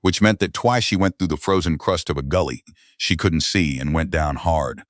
which meant that twice she went through the frozen crust of a gully she couldn't see and went down hard,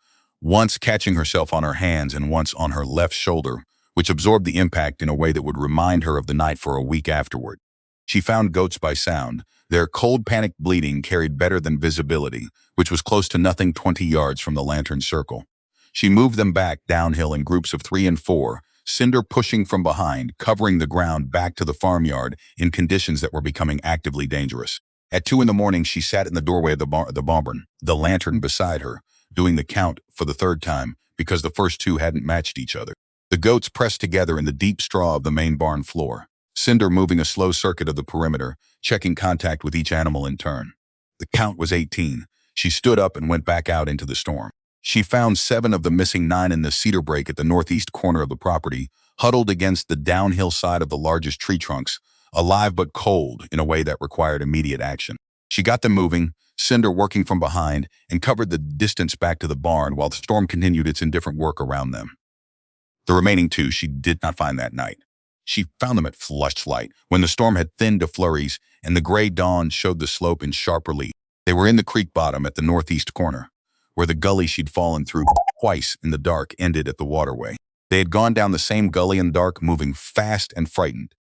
once catching herself on her hands and once on her left shoulder, which absorbed the impact in a way that would remind her of the night for a week afterward. She found goats by sound. Their cold, panicked bleating carried better than visibility, which was close to nothing 20 yards from the lantern circle. She moved them back downhill in groups of 3 and 4, Cinder pushing from behind, covering the ground back to the farmyard in conditions that were becoming actively dangerous. At 2 in the morning, she sat in the doorway of the barn, the lantern beside her, doing the count for the 3rd time because the first 2 hadn't matched each other. The goats pressed together in the deep straw of the main barn floor, Cinder moving a slow circuit of the perimeter, checking contact with each animal in turn. The count was 18. She stood up and went back out into the storm. She found 7 of the missing 9 in the cedar break at the northeast corner of the property, huddled against the downhill side of the largest tree trunks, alive but cold in a way that required immediate action. She got them moving, Cinder working from behind, and covered the distance back to the barn while the storm continued its indifferent work around them. The remaining 2 she did not find that night. She found them at flush light, when the storm had thinned to flurries and the gray dawn showed the slope in sharp relief. They were in the creek bottom at the northeast corner, where the gully she'd fallen through twice in the dark ended at the waterway. They had gone down the same gully in the dark, moving fast and frightened,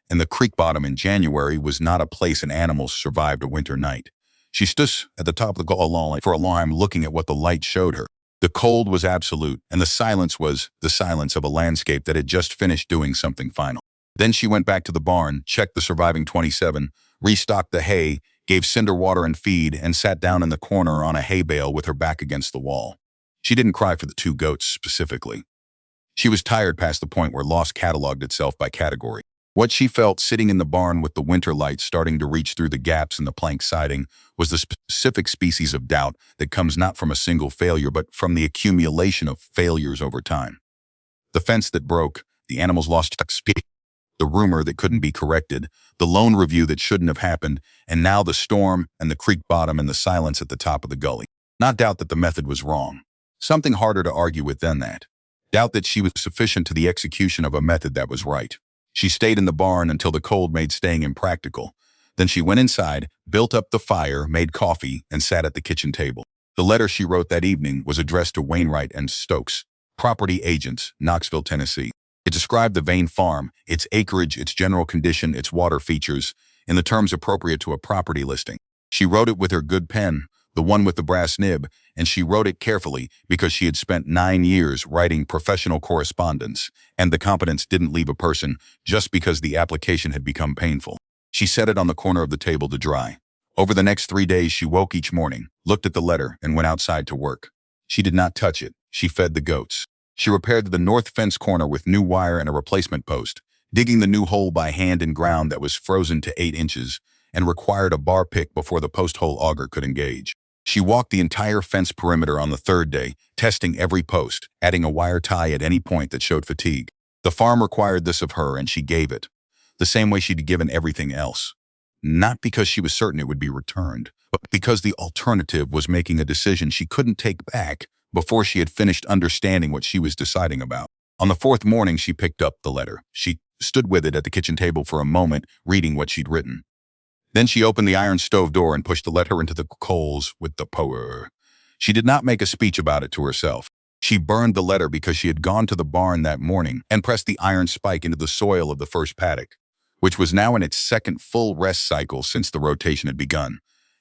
and the creek bottom in January was not a place an animal survived a winter night. She stood at the top of the gully for a long time looking at what the light showed her. The cold was absolute, and the silence was the silence of a landscape that had just finished doing something final. Then she went back to the barn, checked the surviving 27, restocked the hay, gave Cinder water and feed, and sat down in the corner on a hay bale with her back against the wall. She didn't cry for the 2 goats specifically. She was tired past the point where loss cataloged itself by category. What she felt sitting in the barn with the winter light starting to reach through the gaps in the plank siding was the specific species of doubt that comes not from a single failure but from the accumulation of failures over time. The fence that broke, the animals lost speed, the rumor that couldn't be corrected, the loan review that shouldn't have happened, and now the storm and the creek bottom and the silence at the top of the gully. Not doubt that the method was wrong. Something harder to argue with than that. Doubt that she was sufficient to the execution of a method that was right. She stayed in the barn until the cold made staying impractical. Then she went inside, built up the fire, made coffee, and sat at the kitchen table. The letter she wrote that evening was addressed to Wainwright and Stokes, property agents, Knoxville, Tennessee. It described the Vane farm, its acreage, its general condition, its water features, in the terms appropriate to a property listing. She wrote it with her good pen, the one with the brass nib, and she wrote it carefully because she had spent 9 years writing professional correspondence, and the competence didn't leave a person just because the application had become painful. She set it on the corner of the table to dry. Over the next 3 days, she woke each morning, looked at the letter, and went outside to work. She did not touch it. She fed the goats. She repaired the north fence corner with new wire and a replacement post, digging the new hole by hand in ground that was frozen to 8 inches, and required a bar pick before the post-hole auger could engage. She walked the entire fence perimeter on the third day, testing every post, adding a wire tie at any point that showed fatigue. The farm required this of her, and she gave it, the same way she'd given everything else. Not because she was certain it would be returned, but because the alternative was making a decision she couldn't take back before she had finished understanding what she was deciding about. On the fourth morning, she picked up the letter. She stood with it at the kitchen table for a moment, reading what she'd written. Then she opened the iron stove door and pushed the letter into the coals with the power. She did not make a speech about it to herself. She burned the letter because she had gone to the barn that morning and pressed the iron spike into the soil of the first paddock, which was now in its second full rest cycle since the rotation had begun,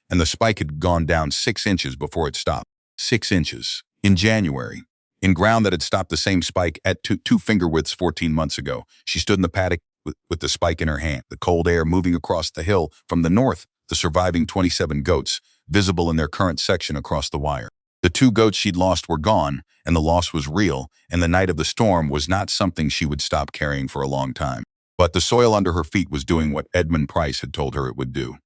and the spike had gone down 6 inches before it stopped. 6 inches. In January. In ground that had stopped the same spike at two finger widths 14 months ago, she stood in the paddock with the spike in her hand, the cold air moving across the hill from the north, the surviving 27 goats, visible in their current section across the wire. The 2 goats she'd lost were gone, and the loss was real, and the night of the storm was not something she would stop carrying for a long time. But the soil under her feet was doing what Edmund Price had told her it would do.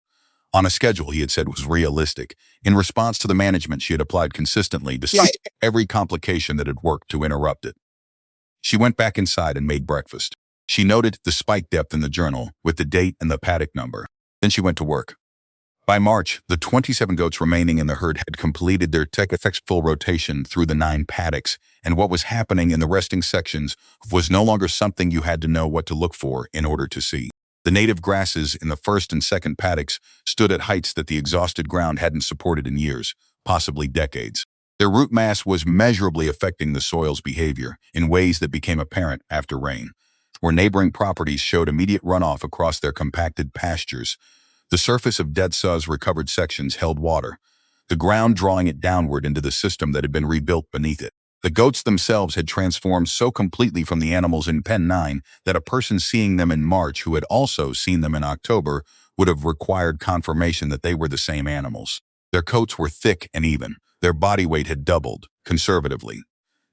On a schedule he had said was realistic, in response to the management she had applied consistently, despite every complication that had worked to interrupt it. She went back inside and made breakfast. She noted the spike depth in the journal, with the date and the paddock number. Then she went to work. By March, the 27 goats remaining in the herd had completed their full rotation through the 9 paddocks, and what was happening in the resting sections was no longer something you had to know what to look for in order to see. The native grasses in the first and second paddocks stood at heights that the exhausted ground hadn't supported in years, possibly decades. Their root mass was measurably affecting the soil's behavior in ways that became apparent after rain. Where neighboring properties showed immediate runoff across their compacted pastures, the surface of Dessa's recovered sections held water, the ground drawing it downward into the system that had been rebuilt beneath it. The goats themselves had transformed so completely from the animals in Pen 9 that a person seeing them in March who had also seen them in October would have required confirmation that they were the same animals. Their coats were thick and even. Their body weight had doubled, conservatively.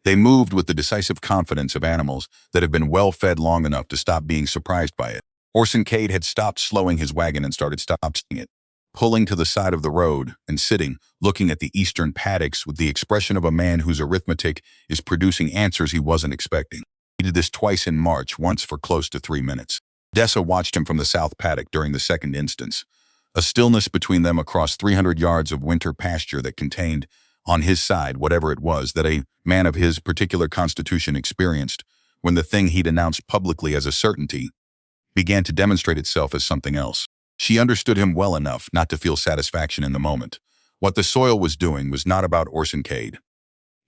They moved with the decisive confidence of animals that have been well-fed long enough to stop being surprised by it. Orson Cade had stopped slowing his wagon and started stopping it, pulling to the side of the road and sitting, looking at the eastern paddocks with the expression of a man whose arithmetic is producing answers he wasn't expecting. He did this twice in March, once for close to 3 minutes. Dessa watched him from the south paddock during the second instance. A stillness between them across 300 yards of winter pasture that contained, on his side, whatever it was that a man of his particular constitution experienced when the thing he'd announced publicly as a certainty began to demonstrate itself as something else. She understood him well enough not to feel satisfaction in the moment. What the soil was doing was not about Orson Cade.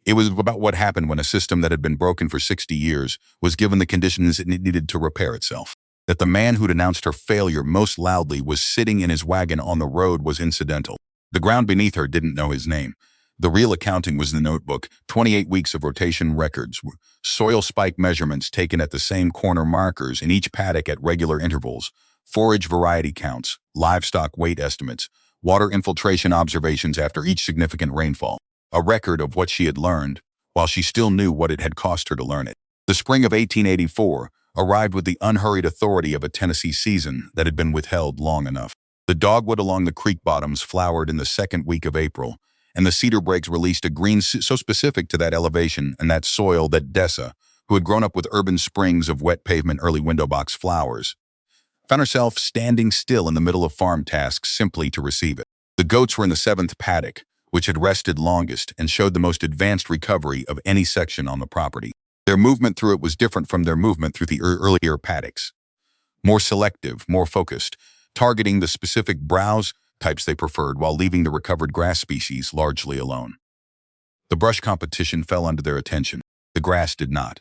It was about what happened when a system that had been broken for 60 years was given the conditions it needed to repair itself. That the man who'd announced her failure most loudly was sitting in his wagon on the road was incidental. The ground beneath her didn't know his name. The real accounting was in the notebook, 28 weeks of rotation records, soil spike measurements taken at the same corner markers in each paddock at regular intervals, forage variety counts, livestock weight estimates, water infiltration observations after each significant rainfall, a record of what she had learned, while she still knew what it had cost her to learn it. The spring of 1884 arrived with the unhurried authority of a Tennessee season that had been withheld long enough. The dogwood along the creek bottoms flowered in the second week of April, and the cedar brakes released a green so specific to that elevation and that soil that Dessa, who had grown up with urban springs of wet pavement early window box flowers, found herself standing still in the middle of farm tasks simply to receive it. The goats were in the 7th paddock, which had rested longest and showed the most advanced recovery of any section on the property. Their movement through it was different from their movement through the earlier paddocks. More selective, more focused, targeting the specific browse types they preferred while leaving the recovered grass species largely alone. The brush competition fell under their attention. The grass did not.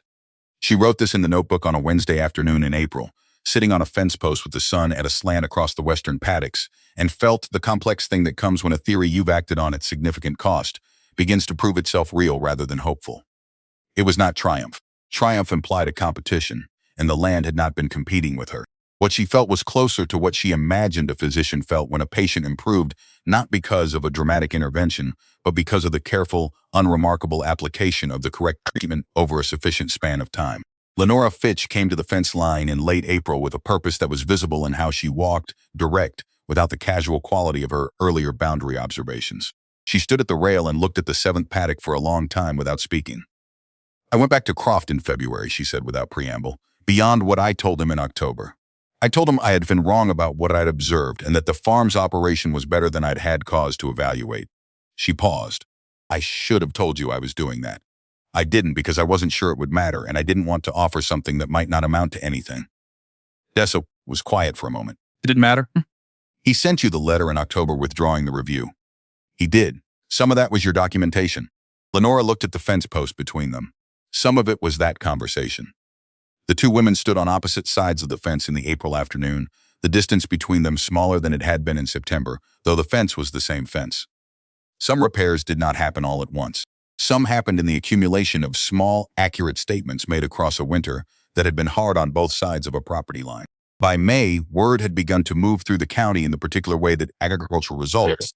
She wrote this in the notebook on a Wednesday afternoon in April, sitting on a fence post with the sun at a slant across the western paddocks, and felt the complex thing that comes when a theory you've acted on at significant cost begins to prove itself real rather than hopeful. It was not triumph. Triumph implied a competition, and the land had not been competing with her. What she felt was closer to what she imagined a physician felt when a patient improved, not because of a dramatic intervention, but because of the careful, unremarkable application of the correct treatment over a sufficient span of time. Lenora Fitch came to the fence line in late April with a purpose that was visible in how she walked, direct, without the casual quality of her earlier boundary observations. She stood at the rail and looked at the 7th paddock for a long time without speaking. "I went back to Croft in February," she said without preamble, "beyond what I told him in October. I told him I had been wrong about what I'd observed and that the farm's operation was better than I'd had cause to evaluate." She paused. "I should have told you I was doing that. I didn't because I wasn't sure it would matter, and I didn't want to offer something that might not amount to anything." Dessa was quiet for a moment. Did it matter? "He sent you the letter in October withdrawing the review." "He did. Some of that was your documentation." Lenora looked at the fence post between them. Some of it was that conversation. The two women stood on opposite sides of the fence in the April afternoon, the distance between them smaller than it had been in September, though the fence was the same fence. Some repairs did not happen all at once. Some happened in the accumulation of small, accurate statements made across a winter that had been hard on both sides of a property line. By May, word had begun to move through the county in the particular way that agricultural results,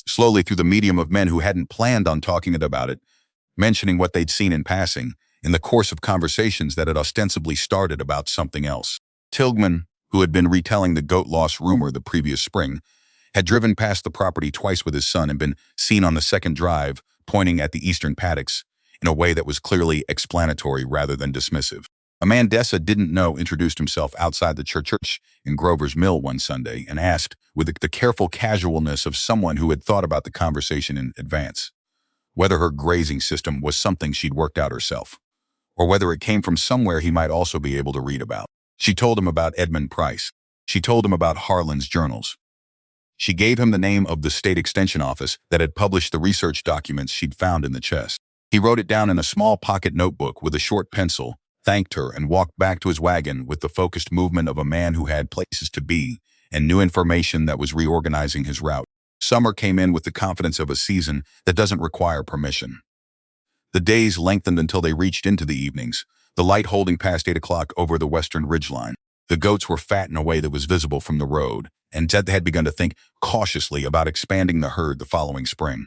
slowly through the medium of men who hadn't planned on talking about it, mentioning what they'd seen in passing, in the course of conversations that had ostensibly started about something else. Tilghman, who had been retelling the goat loss rumor the previous spring, had driven past the property twice with his son and been seen on the second drive, pointing at the eastern paddocks in a way that was clearly explanatory rather than dismissive. A man Dessa didn't know introduced himself outside the church in Grover's Mill one Sunday and asked, with the careful casualness of someone who had thought about the conversation in advance, whether her grazing system was something she'd worked out herself, or whether it came from somewhere he might also be able to read about. She told him about Edmund Price. She told him about Harlan's journals. She gave him the name of the state extension office that had published the research documents she'd found in the chest. He wrote it down in a small pocket notebook with a short pencil, thanked her, and walked back to his wagon with the focused movement of a man who had places to be and new information that was reorganizing his route. Summer came in with the confidence of a season that doesn't require permission. The days lengthened until they reached into the evenings, the light holding past 8 o'clock over the western ridgeline. The goats were fat in a way that was visible from the road, and Ted had begun to think cautiously about expanding the herd the following spring.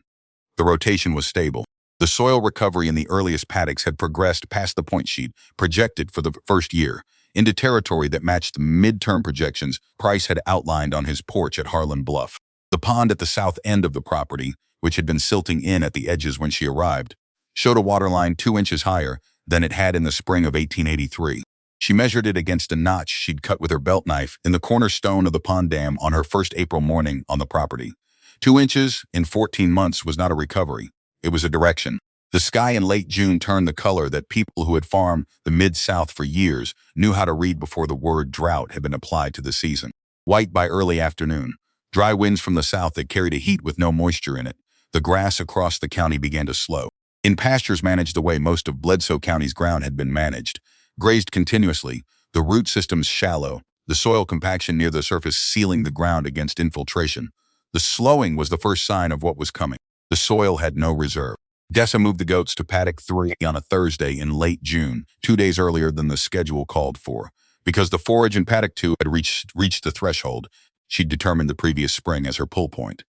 The rotation was stable. The soil recovery in the earliest paddocks had progressed past the point sheet projected for the first year, into territory that matched the midterm projections Price had outlined on his porch at Harlan Bluff. The pond at the south end of the property, which had been silting in at the edges when she arrived, showed a waterline 2 inches higher than it had in the spring of 1883. She measured it against a notch she'd cut with her belt knife in the cornerstone of the pond dam on her first April morning on the property. 2 inches in 14 months was not a recovery. It was a direction. The sky in late June turned the color that people who had farmed the Mid-South for years knew how to read before the word drought had been applied to the season. White by early afternoon. Dry winds from the south that carried a heat with no moisture in it. The grass across the county began to slow. In pastures managed the way most of Bledsoe County's ground had been managed, grazed continuously, the root systems shallow, the soil compaction near the surface sealing the ground against infiltration. The slowing was the first sign of what was coming. The soil had no reserve. Dessa moved the goats to Paddock 3 on a Thursday in late June, 2 days earlier than the schedule called for. Because the forage in Paddock 2 had reached the threshold she'd determined the previous spring as her pull point.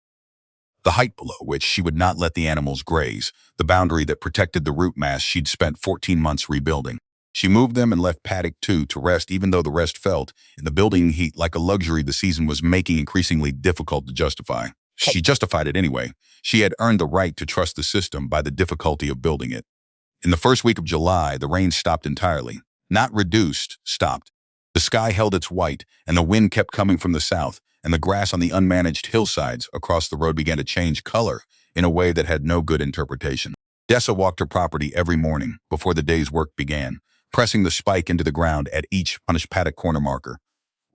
The height below which she would not let the animals graze, the boundary that protected the root mass she'd spent 14 months rebuilding. She moved them and left Paddock 2 to rest, even though the rest felt, in the building heat, like a luxury the season was making increasingly difficult to justify. She justified it anyway. She had earned the right to trust the system by the difficulty of building it. In the first week of July, the rain stopped entirely. Not reduced, stopped. The sky held its white, and the wind kept coming from the south, and the grass on the unmanaged hillsides across the road began to change color in a way that had no good interpretation. Dessa walked her property every morning before the day's work began, pressing the spike into the ground at each punished paddock corner marker,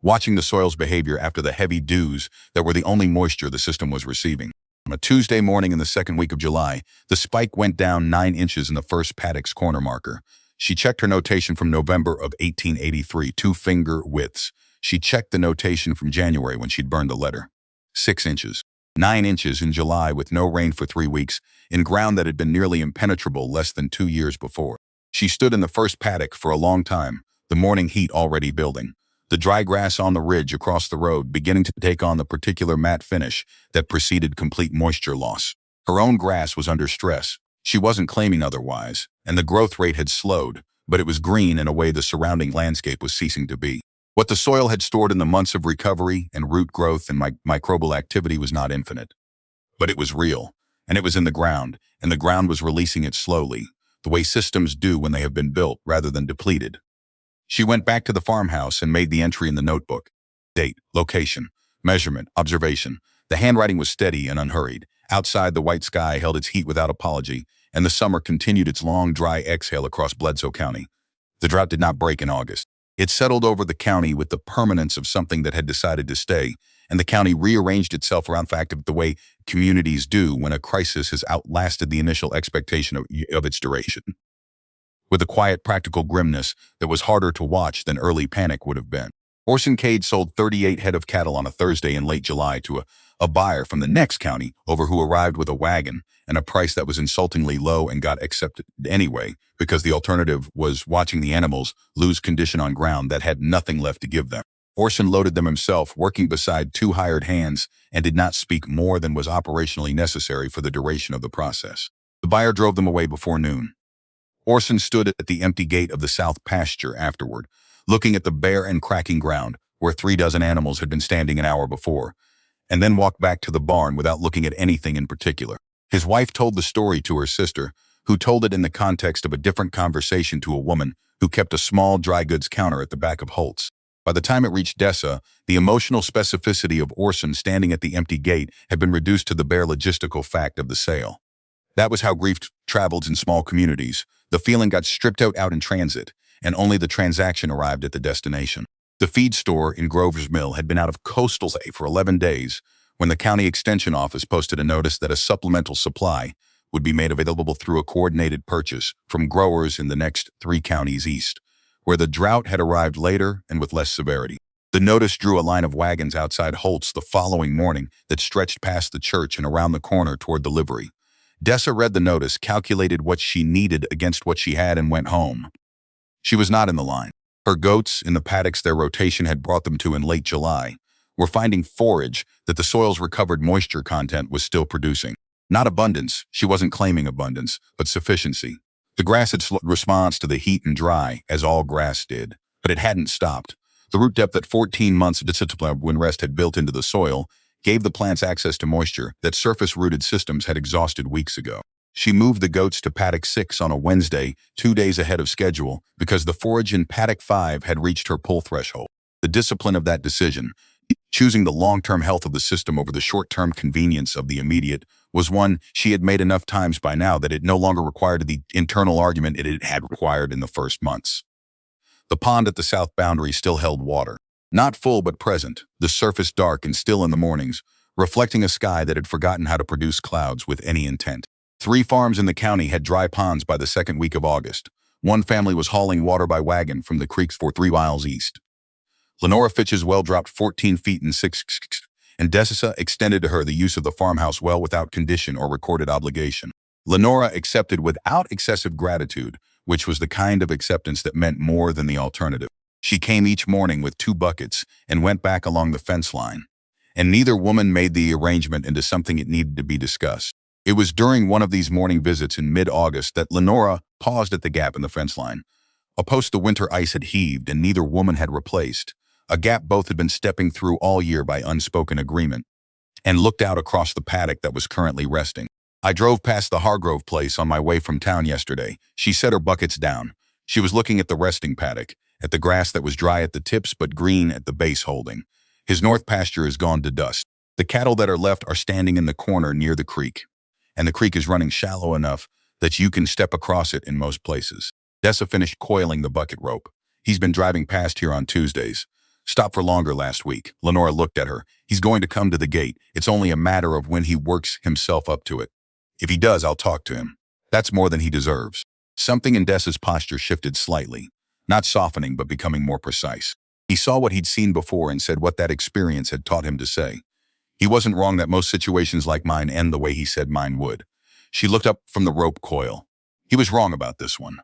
watching the soil's behavior after the heavy dews that were the only moisture the system was receiving. On a Tuesday morning in the second week of July, the spike went down 9 inches in the first paddock's corner marker. She checked her notation from November of 1883, 2-finger widths. She checked the notation from January when she'd burned the letter. 6 inches. 9 inches in July with no rain for 3 weeks, in ground that had been nearly impenetrable less than 2 years before. She stood in the first paddock for a long time, the morning heat already building. The dry grass on the ridge across the road beginning to take on the particular matte finish that preceded complete moisture loss. Her own grass was under stress. She wasn't claiming otherwise, and the growth rate had slowed, but it was green in a way the surrounding landscape was ceasing to be. What the soil had stored in the months of recovery and root growth and microbial activity was not infinite. But it was real, and it was in the ground, and the ground was releasing it slowly, the way systems do when they have been built rather than depleted. She went back to the farmhouse and made the entry in the notebook. Date, location, measurement, observation. The handwriting was steady and unhurried. Outside, the white sky held its heat without apology, and the summer continued its long, dry exhale across Bledsoe County. The drought did not break in August. It settled over the county with the permanence of something that had decided to stay, and the county rearranged itself around the fact of the way communities do when a crisis has outlasted the initial expectation of its duration. With a quiet, practical grimness that was harder to watch than early panic would have been. Orson Cade sold 38 head of cattle on a Thursday in late July to a buyer from the next county over who arrived with a wagon and a price that was insultingly low and got accepted anyway because the alternative was watching the animals lose condition on ground that had nothing left to give them. Orson loaded them himself, working beside 2 hired hands, and did not speak more than was operationally necessary for the duration of the process. The buyer drove them away before noon. Orson stood at the empty gate of the south pasture afterward, looking at the bare and cracking ground where 3 dozen animals had been standing an hour before, and then walked back to the barn without looking at anything in particular. His wife told the story to her sister, who told it in the context of a different conversation to a woman who kept a small dry goods counter at the back of Holt's. By the time it reached Dessa, the emotional specificity of Orson standing at the empty gate had been reduced to the bare logistical fact of the sale. That was how grief traveled in small communities. The feeling got stripped out in transit, and only the transaction arrived at the destination. The feed store in Grover's Mill had been out of coastal for 11 days when the county extension office posted a notice that a supplemental supply would be made available through a coordinated purchase from growers in the next 3 counties east, where the drought had arrived later and with less severity. The notice drew a line of wagons outside Holt's the following morning that stretched past the church and around the corner toward the livery. Dessa read the notice, calculated what she needed against what she had, and went home. She was not in the line. Her goats, in the paddocks their rotation had brought them to in late July, were finding forage that the soil's recovered moisture content was still producing. Not abundance, she wasn't claiming abundance, but sufficiency. The grass had slowed response to the heat and dry, as all grass did, but it hadn't stopped. The root depth that 14 months of discipline when rest had built into the soil gave the plants access to moisture that surface-rooted systems had exhausted weeks ago. She moved the goats to Paddock 6 on a Wednesday, 2 days ahead of schedule, because the forage in Paddock 5 had reached her pull threshold. The discipline of that decision, choosing the long-term health of the system over the short-term convenience of the immediate, was one she had made enough times by now that it no longer required the internal argument it had required in the first months. The pond at the south boundary still held water. Not full but present, the surface dark and still in the mornings, reflecting a sky that had forgotten how to produce clouds with any intent. 3 farms in the county had dry ponds by the second week of August. One family was hauling water by wagon from the creeks for 3 miles east. Lenora Fitch's well dropped 14 feet in 6, and Dessa extended to her the use of the farmhouse well without condition or recorded obligation. Lenora accepted without excessive gratitude, which was the kind of acceptance that meant more than the alternative. She came each morning with 2 buckets and went back along the fence line, and neither woman made the arrangement into something it needed to be discussed. It was during one of these morning visits in mid-August that Lenora paused at the gap in the fence line. A post the winter ice had heaved and neither woman had replaced, a gap both had been stepping through all year by unspoken agreement, and looked out across the paddock that was currently resting. I drove past the Hargrove place on my way from town yesterday. She set her buckets down. She was looking at the resting paddock, at the grass that was dry at the tips but green at the base holding. His north pasture is gone to dust. The cattle that are left are standing in the corner near the creek, and the creek is running shallow enough that you can step across it in most places. Dessa finished coiling the bucket rope. He's been driving past here on Tuesdays. Stopped for longer last week. Lenora looked at her. He's going to come to the gate. It's only a matter of when he works himself up to it. If he does, I'll talk to him. That's more than he deserves. Something in Dessa's posture shifted slightly, not softening but becoming more precise. He saw what he'd seen before and said what that experience had taught him to say. He wasn't wrong that most situations like mine end the way he said mine would. She looked up from the rope coil. He was wrong about this one.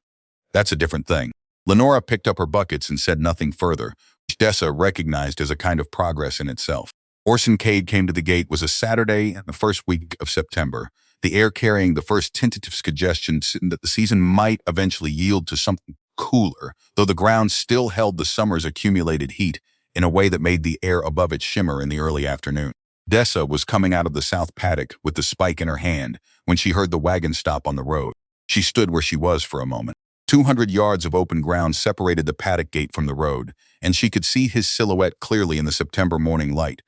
That's a different thing. Lenora picked up her buckets and said nothing further, which Dessa recognized as a kind of progress in itself. Orson Cade came to the gate was a Saturday in the first week of September, the air carrying the first tentative suggestion that the season might eventually yield to something cooler, though the ground still held the summer's accumulated heat in a way that made the air above it shimmer in the early afternoon. Dessa was coming out of the south paddock with the spike in her hand when she heard the wagon stop on the road. She stood where she was for a moment. 200 yards of open ground separated the paddock gate from the road, and she could see his silhouette clearly in the September morning light.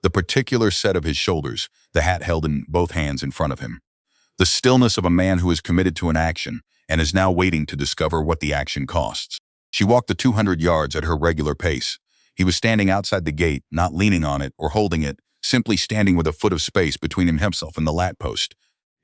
The particular set of his shoulders, the hat held in both hands in front of him. The stillness of a man who is committed to an action and is now waiting to discover what the action costs. She walked the 200 yards at her regular pace. He was standing outside the gate, not leaning on it or holding it, simply standing with a foot of space between himself and the lat post.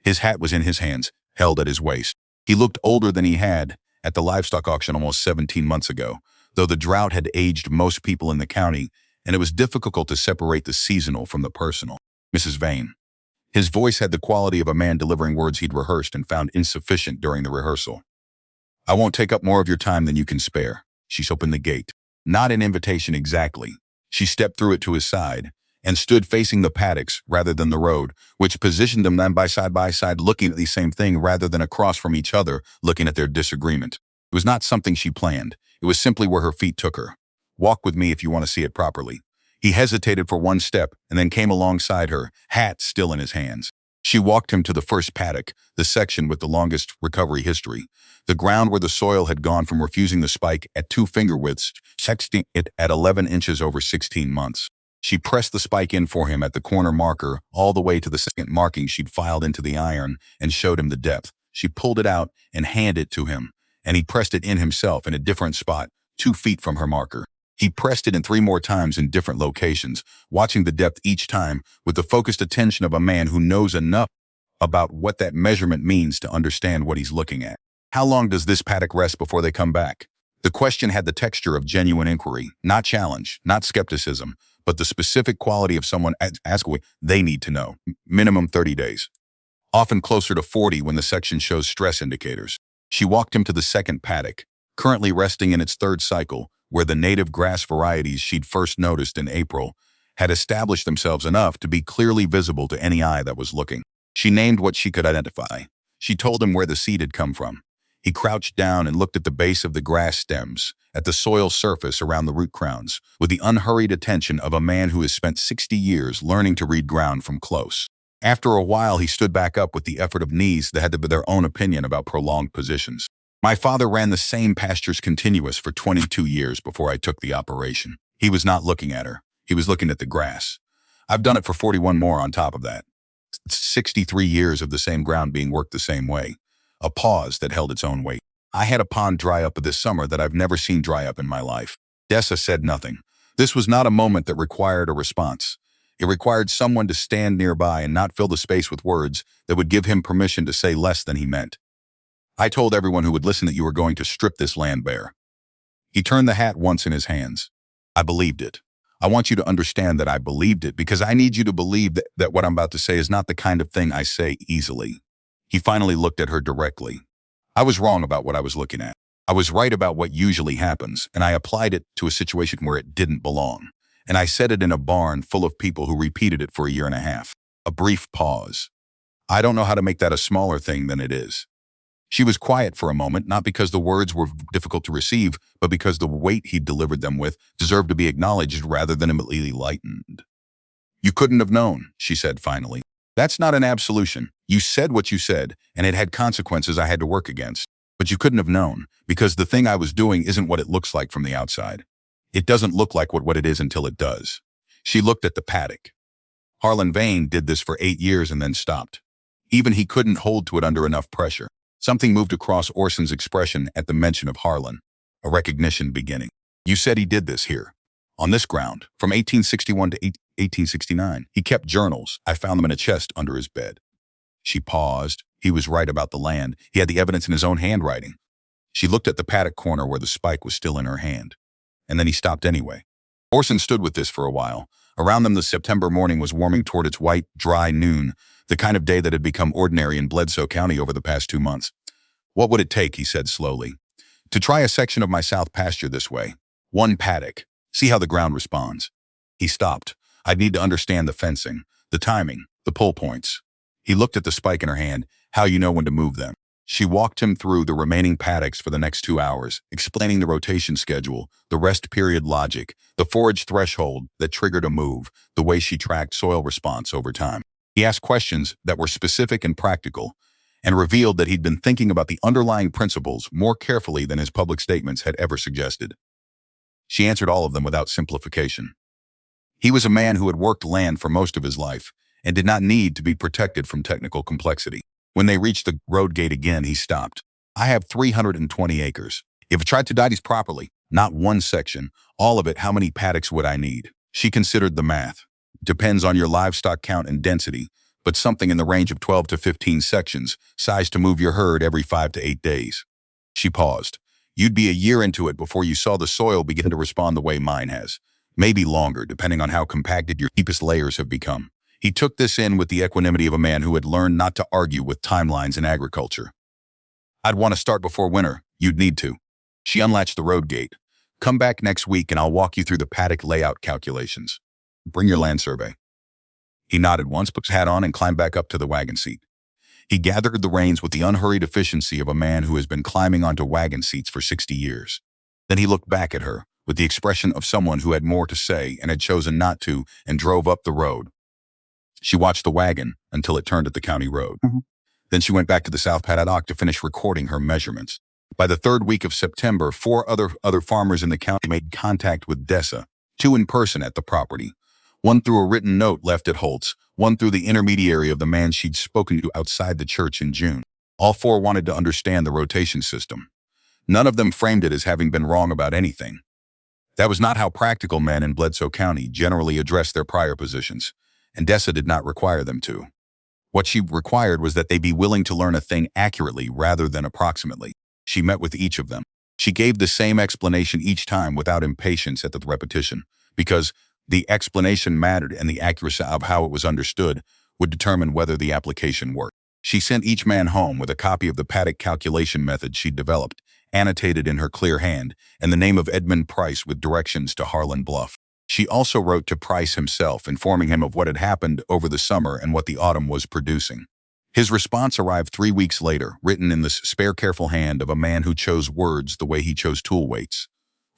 His hat was in his hands, held at his waist. He looked older than he had at the livestock auction almost 17 months ago, though the drought had aged most people in the county, and it was difficult to separate the seasonal from the personal. Mrs. Vane. His voice had the quality of a man delivering words he'd rehearsed and found insufficient during the rehearsal. I won't take up more of your time than you can spare. She opened the gate. Not an invitation exactly. She stepped through it to his side and stood facing the paddocks rather than the road, which positioned them then by side, looking at the same thing rather than across from each other, looking at their disagreement. It was not something she planned. It was simply where her feet took her. Walk with me if you want to see it properly. He hesitated for one step and then came alongside her, hat still in his hands. She walked him to the first paddock, the section with the longest recovery history. The ground where the soil had gone from refusing the spike at 2 finger widths, sexting it at 11 inches over 16 months. She pressed the spike in for him at the corner marker all the way to the second marking she'd filed into the iron and showed him the depth. She pulled it out and handed it to him, and he pressed it in himself in a different spot, 2 feet from her marker. He pressed it in 3 more times in different locations, watching the depth each time with the focused attention of a man who knows enough about what that measurement means to understand what he's looking at. How long does this paddock rest before they come back? The question had the texture of genuine inquiry, not challenge, not skepticism, but the specific quality of someone asking they need to know. Minimum 30 days. Often closer to 40 when the section shows stress indicators. She walked him to the second paddock, currently resting in its 3rd cycle, where the native grass varieties she'd first noticed in April had established themselves enough to be clearly visible to any eye that was looking. She named what she could identify. She told him where the seed had come from. He crouched down and looked at the base of the grass stems, at the soil surface around the root crowns, with the unhurried attention of a man who has spent 60 years learning to read ground from close. After a while, he stood back up with the effort of knees that had their own opinion about prolonged positions. My father ran the same pastures continuous for 22 years before I took the operation. He was not looking at her. He was looking at the grass. I've done it for 41 more on top of that. 63 years of the same ground being worked the same way. A pause that held its own weight. I had a pond dry up this summer that I've never seen dry up in my life. Dessa said nothing. This was not a moment that required a response. It required someone to stand nearby and not fill the space with words that would give him permission to say less than he meant. I told everyone who would listen that you were going to strip this land bare. He turned the hat once in his hands. I believed it. I want you to understand that I believed it because I need you to believe that what I'm about to say is not the kind of thing I say easily. He finally looked at her directly. I was wrong about what I was looking at. I was right about what usually happens, and I applied it to a situation where it didn't belong. And I said it in a barn full of people who repeated it for a year and a half. A brief pause. I don't know how to make that a smaller thing than it is. She was quiet for a moment, not because the words were difficult to receive, but because the weight he'd delivered them with deserved to be acknowledged rather than immediately lightened. You couldn't have known, she said finally. That's not an absolution. You said what you said, and it had consequences I had to work against. But you couldn't have known, because the thing I was doing isn't what it looks like from the outside. It doesn't look like what it is until it does. She looked at the paddock. Harlan Vane did this for 8 years and then stopped. Even he couldn't hold to it under enough pressure. Something moved across Orson's expression at the mention of Harlan, a recognition beginning. You said he did this here, on this ground, from 1861 to 1869. He kept journals. I found them in a chest under his bed. She paused. He was right about the land. He had the evidence in his own handwriting. She looked at the paddock corner where the spike was still in her hand. And then he stopped anyway. Orson stood with this for a while. Around them, the September morning was warming toward its white, dry noon, the kind of day that had become ordinary in Bledsoe County over the past 2 months. What would it take, he said slowly, to try a section of my south pasture this way? 1 paddock. See how the ground responds. He stopped. I'd need to understand the fencing, the timing, the pull points. He looked at the spike in her hand, how you know when to move them. She walked him through the remaining paddocks for the next 2 hours, explaining the rotation schedule, the rest period logic, the forage threshold that triggered a move, the way she tracked soil response over time. He asked questions that were specific and practical, and revealed that he'd been thinking about the underlying principles more carefully than his public statements had ever suggested. She answered all of them without simplification. He was a man who had worked land for most of his life and did not need to be protected from technical complexity. When they reached the road gate again, he stopped. I have 320 acres. If I tried to divide these properly, not one section, all of it, how many paddocks would I need? She considered the math. Depends on your livestock count and density, but something in the range of 12 to 15 sections, size to move your herd every 5 to 8 days. She paused. You'd be a year into it before you saw the soil begin to respond the way mine has. Maybe longer, depending on how compacted your deepest layers have become. He took this in with the equanimity of a man who had learned not to argue with timelines in agriculture. I'd want to start before winter. You'd need to. She unlatched the road gate. Come back next week and I'll walk you through the paddock layout calculations. Bring your land survey. He nodded once, put his hat on, and climbed back up to the wagon seat. He gathered the reins with the unhurried efficiency of a man who has been climbing onto wagon seats for 60 years. Then he looked back at her with the expression of someone who had more to say and had chosen not to, and drove up the road. She watched the wagon until it turned at the county road. Then she went back to the South Paddock to finish recording her measurements. By the third week of September, 4 other farmers in the county made contact with Dessa, 2 in person at the property. One through a written note left at Holt's, one through the intermediary of the man she'd spoken to outside the church in June. All 4 wanted to understand the rotation system. None of them framed it as having been wrong about anything. That was not how practical men in Bledsoe County generally addressed their prior positions, and Dessa did not require them to. What she required was that they be willing to learn a thing accurately rather than approximately. She met with each of them. She gave the same explanation each time without impatience at the repetition, because the explanation mattered and the accuracy of how it was understood would determine whether the application worked. She sent each man home with a copy of the paddock calculation method she'd developed, annotated in her clear hand, and the name of Edmund Price with directions to Harlan Bluff. She also wrote to Price himself, informing him of what had happened over the summer and what the autumn was producing. His response arrived 3 weeks later, written in the spare, careful hand of a man who chose words the way he chose tool weights,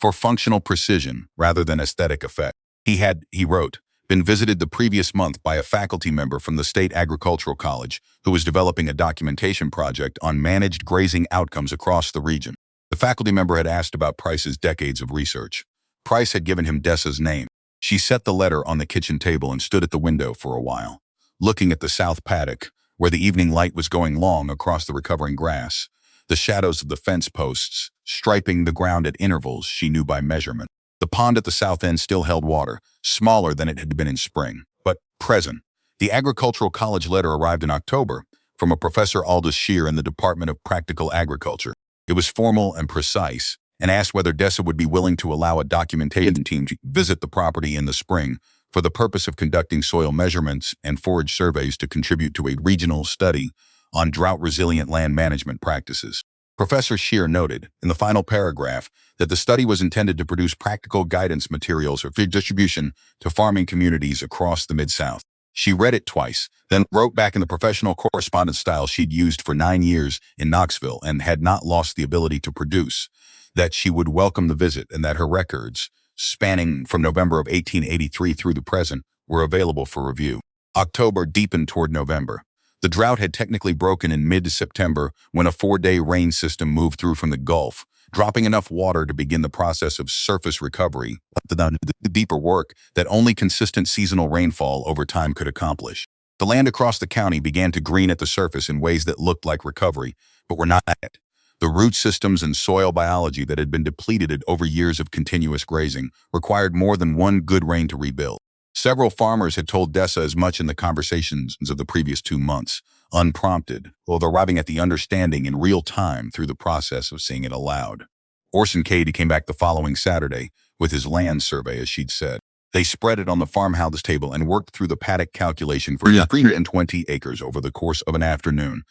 for functional precision rather than aesthetic effect. He wrote, been visited the previous month by a faculty member from the State Agricultural College who was developing a documentation project on managed grazing outcomes across the region. The faculty member had asked about Price's decades of research. Price had given him Dessa's name. She set the letter on the kitchen table and stood at the window for a while, looking at the south paddock, where the evening light was going long across the recovering grass, the shadows of the fence posts striping the ground at intervals she knew by measurement. The pond at the south end still held water, smaller than it had been in spring, but present. The Agricultural College letter arrived in October from a Professor Aldous Shear in the Department of Practical Agriculture. It was formal and precise, and asked whether Dessa would be willing to allow a documentation team to visit the property in the spring for the purpose of conducting soil measurements and forage surveys to contribute to a regional study on drought-resilient land management practices. Professor Shear noted in the final paragraph that the study was intended to produce practical guidance materials for feed distribution to farming communities across the Mid-South. She read it twice, then wrote back in the professional correspondence style she'd used for 9 years in Knoxville and had not lost the ability to produce, that she would welcome the visit and that her records, spanning from November of 1883 through the present, were available for review. October deepened toward November. The drought had technically broken in mid-September when a 4-day rain system moved through from the Gulf, dropping enough water to begin the process of surface recovery, the deeper work that only consistent seasonal rainfall over time could accomplish. The land across the county began to green at the surface in ways that looked like recovery, but were not it. The root systems and soil biology that had been depleted over years of continuous grazing required more than one good rain to rebuild. Several farmers had told Dessa as much in the conversations of the previous 2 months, unprompted, although arriving at the understanding in real time through the process of saying it aloud. Orson Cady came back the following Saturday with his land survey, as she'd said. They spread it on the farmhouse table and worked through the paddock calculation for 320 acres over the course of an afternoon.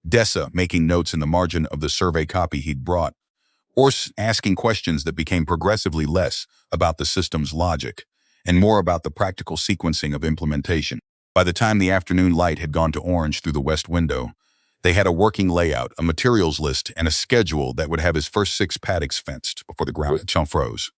Dessa making notes in the margin of the survey copy he'd brought, Orson asking questions that became progressively less about the system's logic and more about the practical sequencing of implementation. By the time the afternoon light had gone to orange through the west window, They had a working layout, a materials list, and a schedule that would have his first 6 paddocks fenced before the ground froze.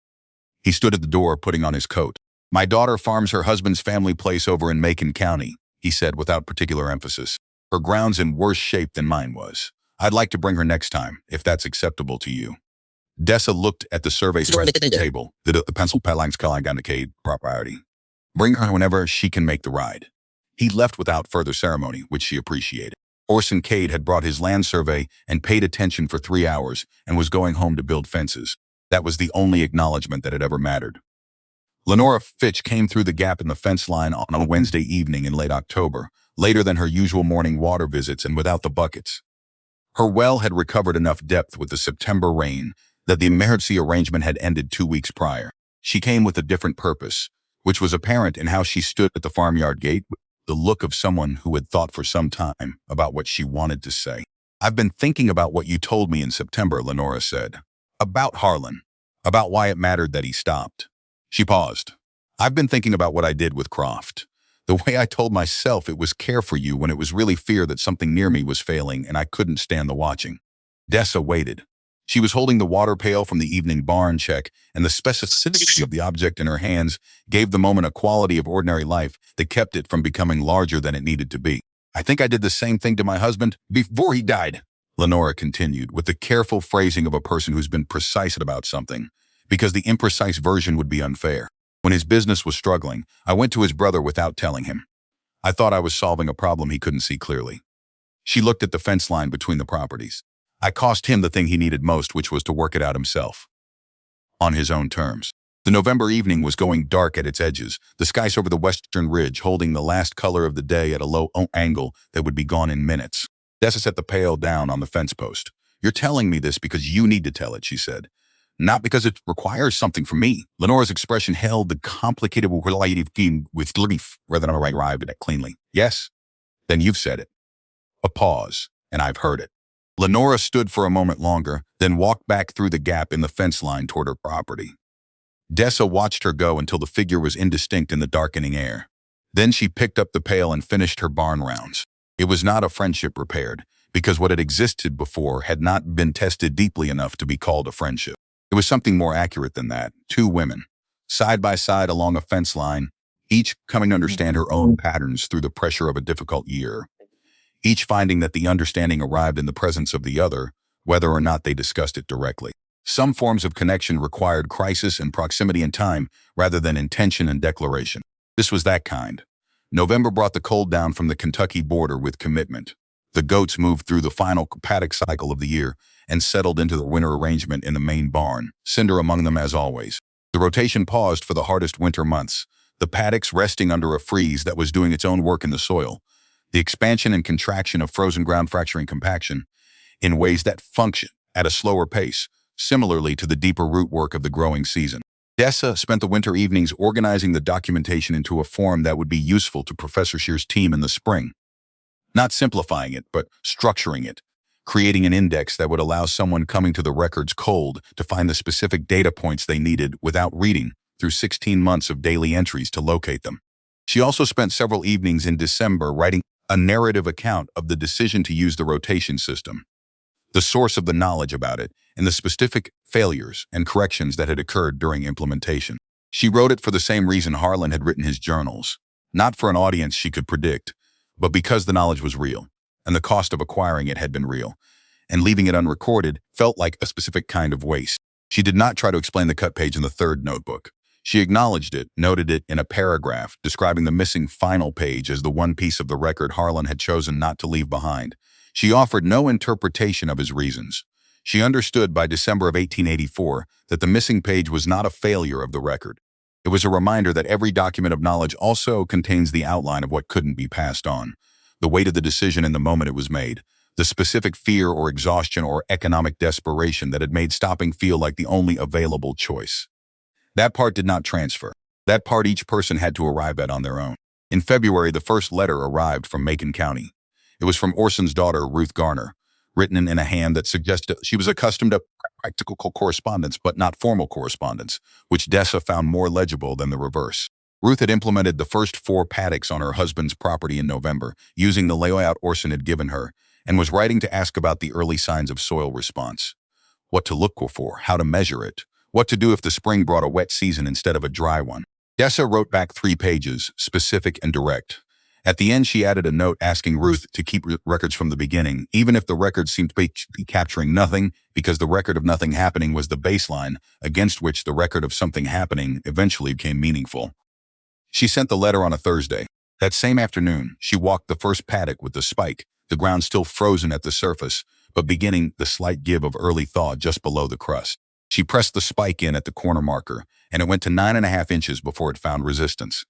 He stood at the door, putting on his coat. "My daughter farms her husband's family place over in Macon County," he said without particular emphasis. "Her ground's in worse shape than mine was. I'd like to bring her next time, if that's acceptable to you." Dessa looked at the survey table, the pencil lines calling indicate propriety. "Bring her whenever she can make the ride." He left without further ceremony, which she appreciated. Orson Cade had brought his land survey and paid attention for 3 hours and was going home to build fences. That was the only acknowledgement that had ever mattered. Lenora Fitch came through the gap in the fence line on a Wednesday evening in late October, later than her usual morning water visits and without the buckets. Her well had recovered enough depth with the September rain that the emergency arrangement had ended 2 weeks prior. She came with a different purpose, which was apparent in how she stood at the farmyard gate, the look of someone who had thought for some time about what she wanted to say. "I've been thinking about what you told me in September," Lenora said. "About Harlan. About why it mattered that he stopped." She paused. "I've been thinking about what I did with Croft. The way I told myself it was care for you when it was really fear that something near me was failing and I couldn't stand the watching." Dessa waited. She was holding the water pail from the evening barn check, and the specificity of the object in her hands gave the moment a quality of ordinary life that kept it from becoming larger than it needed to be. "I think I did the same thing to my husband before he died," Lenora continued, with the careful phrasing of a person who's been precise about something, because the imprecise version would be unfair. "When his business was struggling, I went to his brother without telling him. I thought I was solving a problem he couldn't see clearly." She looked at the fence line between the properties. "I cost him the thing he needed most, which was to work it out himself. On his own terms." The November evening was going dark at its edges, the skies over the western ridge holding the last color of the day at a low angle that would be gone in minutes. Dessa set the pail down on the fence post. "You're telling me this because you need to tell it," she said. "Not because it requires something from me." Lenora's expression held the complicated with grief rather than arrived at cleanly. "Yes? Then you've said it." A pause, and "I've heard it." Lenora stood for a moment longer, then walked back through the gap in the fence line toward her property. Dessa watched her go until the figure was indistinct in the darkening air. Then she picked up the pail and finished her barn rounds. It was not a friendship repaired, because what had existed before had not been tested deeply enough to be called a friendship. It was something more accurate than that. 2 women, side by side along a fence line, each coming to understand her own patterns through the pressure of a difficult year. Each finding that the understanding arrived in the presence of the other, whether or not they discussed it directly. Some forms of connection required crisis and proximity and time, rather than intention and declaration. This was that kind. November brought the cold down from the Kentucky border with commitment. The goats moved through the final paddock cycle of the year and settled into the winter arrangement in the main barn, Cinder among them as always. The rotation paused for the hardest winter months, the paddocks resting under a freeze that was doing its own work in the soil. The expansion and contraction of frozen ground fracturing compaction in ways that function at a slower pace, similarly to the deeper root work of the growing season. Dessa spent the winter evenings organizing the documentation into a form that would be useful to Professor Shear's team in the spring. Not simplifying it, but structuring it, creating an index that would allow someone coming to the records cold to find the specific data points they needed without reading through 16 months of daily entries to locate them. She also spent several evenings in December writing a narrative account of the decision to use the rotation system, the source of the knowledge about it, and the specific failures and corrections that had occurred during implementation. She wrote it for the same reason Harlan had written his journals, not for an audience she could predict, but because the knowledge was real, and the cost of acquiring it had been real, and leaving it unrecorded felt like a specific kind of waste. She did not try to explain the cut page in the third notebook. She acknowledged it, noted it in a paragraph, describing the missing final page as the one piece of the record Harlan had chosen not to leave behind. She offered no interpretation of his reasons. She understood by December of 1884 that the missing page was not a failure of the record. It was a reminder that every document of knowledge also contains the outline of what couldn't be passed on, the weight of the decision in the moment it was made, the specific fear or exhaustion or economic desperation that had made stopping feel like the only available choice. That part did not transfer. That part each person had to arrive at on their own. In February, the first letter arrived from Macon County. It was from Orson's daughter, Ruth Garner, written in a hand that suggested she was accustomed to practical correspondence, but not formal correspondence, which Dessa found more legible than the reverse. Ruth had implemented the first 4 paddocks on her husband's property in November, using the layout Orson had given her, and was writing to ask about the early signs of soil response. What to look for, how to measure it, what to do if the spring brought a wet season instead of a dry one. Dessa wrote back 3 pages, specific and direct. At the end, she added a note asking Ruth to keep records from the beginning, even if the records seemed to be capturing nothing, because the record of nothing happening was the baseline against which the record of something happening eventually became meaningful. She sent the letter on a Thursday. That same afternoon, she walked the first paddock with the spike, the ground still frozen at the surface, but beginning the slight give of early thaw just below the crust. She pressed the spike in at the corner marker, and it went to 9.5 inches before it found resistance.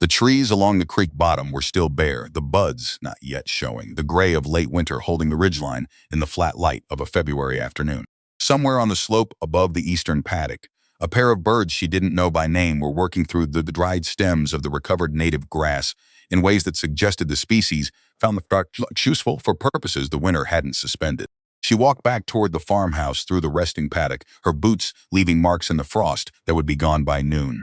The trees along the creek bottom were still bare, the buds not yet showing, the gray of late winter holding the ridgeline in the flat light of a February afternoon. Somewhere on the slope above the eastern paddock, a pair of birds she didn't know by name were working through the dried stems of the recovered native grass in ways that suggested the species found the product useful for purposes the winter hadn't suspended. She walked back toward the farmhouse through the resting paddock, her boots leaving marks in the frost that would be gone by noon.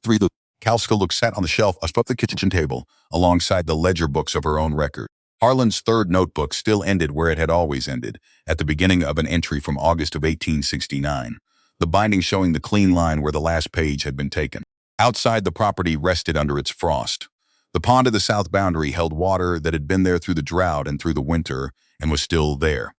The Calska sat on the shelf above the kitchen table, alongside the ledger books of her own record. Harlan's third notebook still ended where it had always ended, at the beginning of an entry from August of 1869, the binding showing the clean line where the last page had been taken. Outside, the property rested under its frost. The pond of the south boundary held water that had been there through the drought and through the winter, and was still there.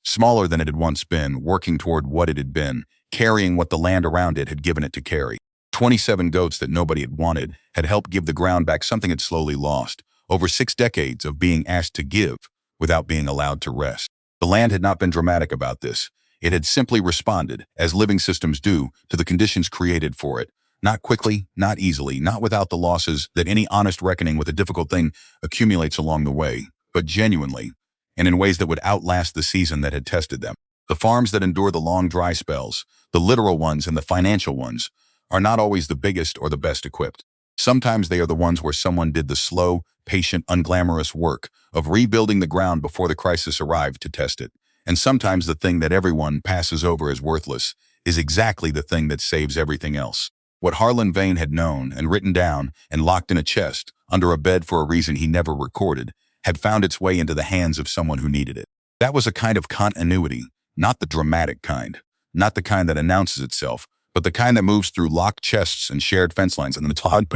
Smaller than it had once been, working toward what it had been, carrying what the land around it had given it to carry. 27 goats that nobody had wanted had helped give the ground back something it slowly lost, over 6 decades of being asked to give without being allowed to rest. The land had not been dramatic about this. It had simply responded, as living systems do, to the conditions created for it. Not quickly, not easily, not without the losses that any honest reckoning with a difficult thing accumulates along the way, but genuinely, and in ways that would outlast the season that had tested them. The farms that endure the long dry spells, the literal ones and the financial ones, are not always the biggest or the best equipped. Sometimes they are the ones where someone did the slow, patient, unglamorous work of rebuilding the ground before the crisis arrived to test it. And sometimes the thing that everyone passes over as worthless is exactly the thing that saves everything else. What Harlan Vane had known and written down and locked in a chest under a bed for a reason he never recorded had found its way into the hands of someone who needed it. That was a kind of continuity, not the dramatic kind, not the kind that announces itself, but the kind that moves through locked chests and shared fence lines, and the todd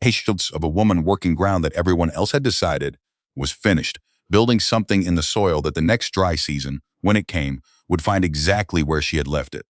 patience of a woman working ground that everyone else had decided was finished, building something in the soil that the next dry season, when it came, would find exactly where she had left it.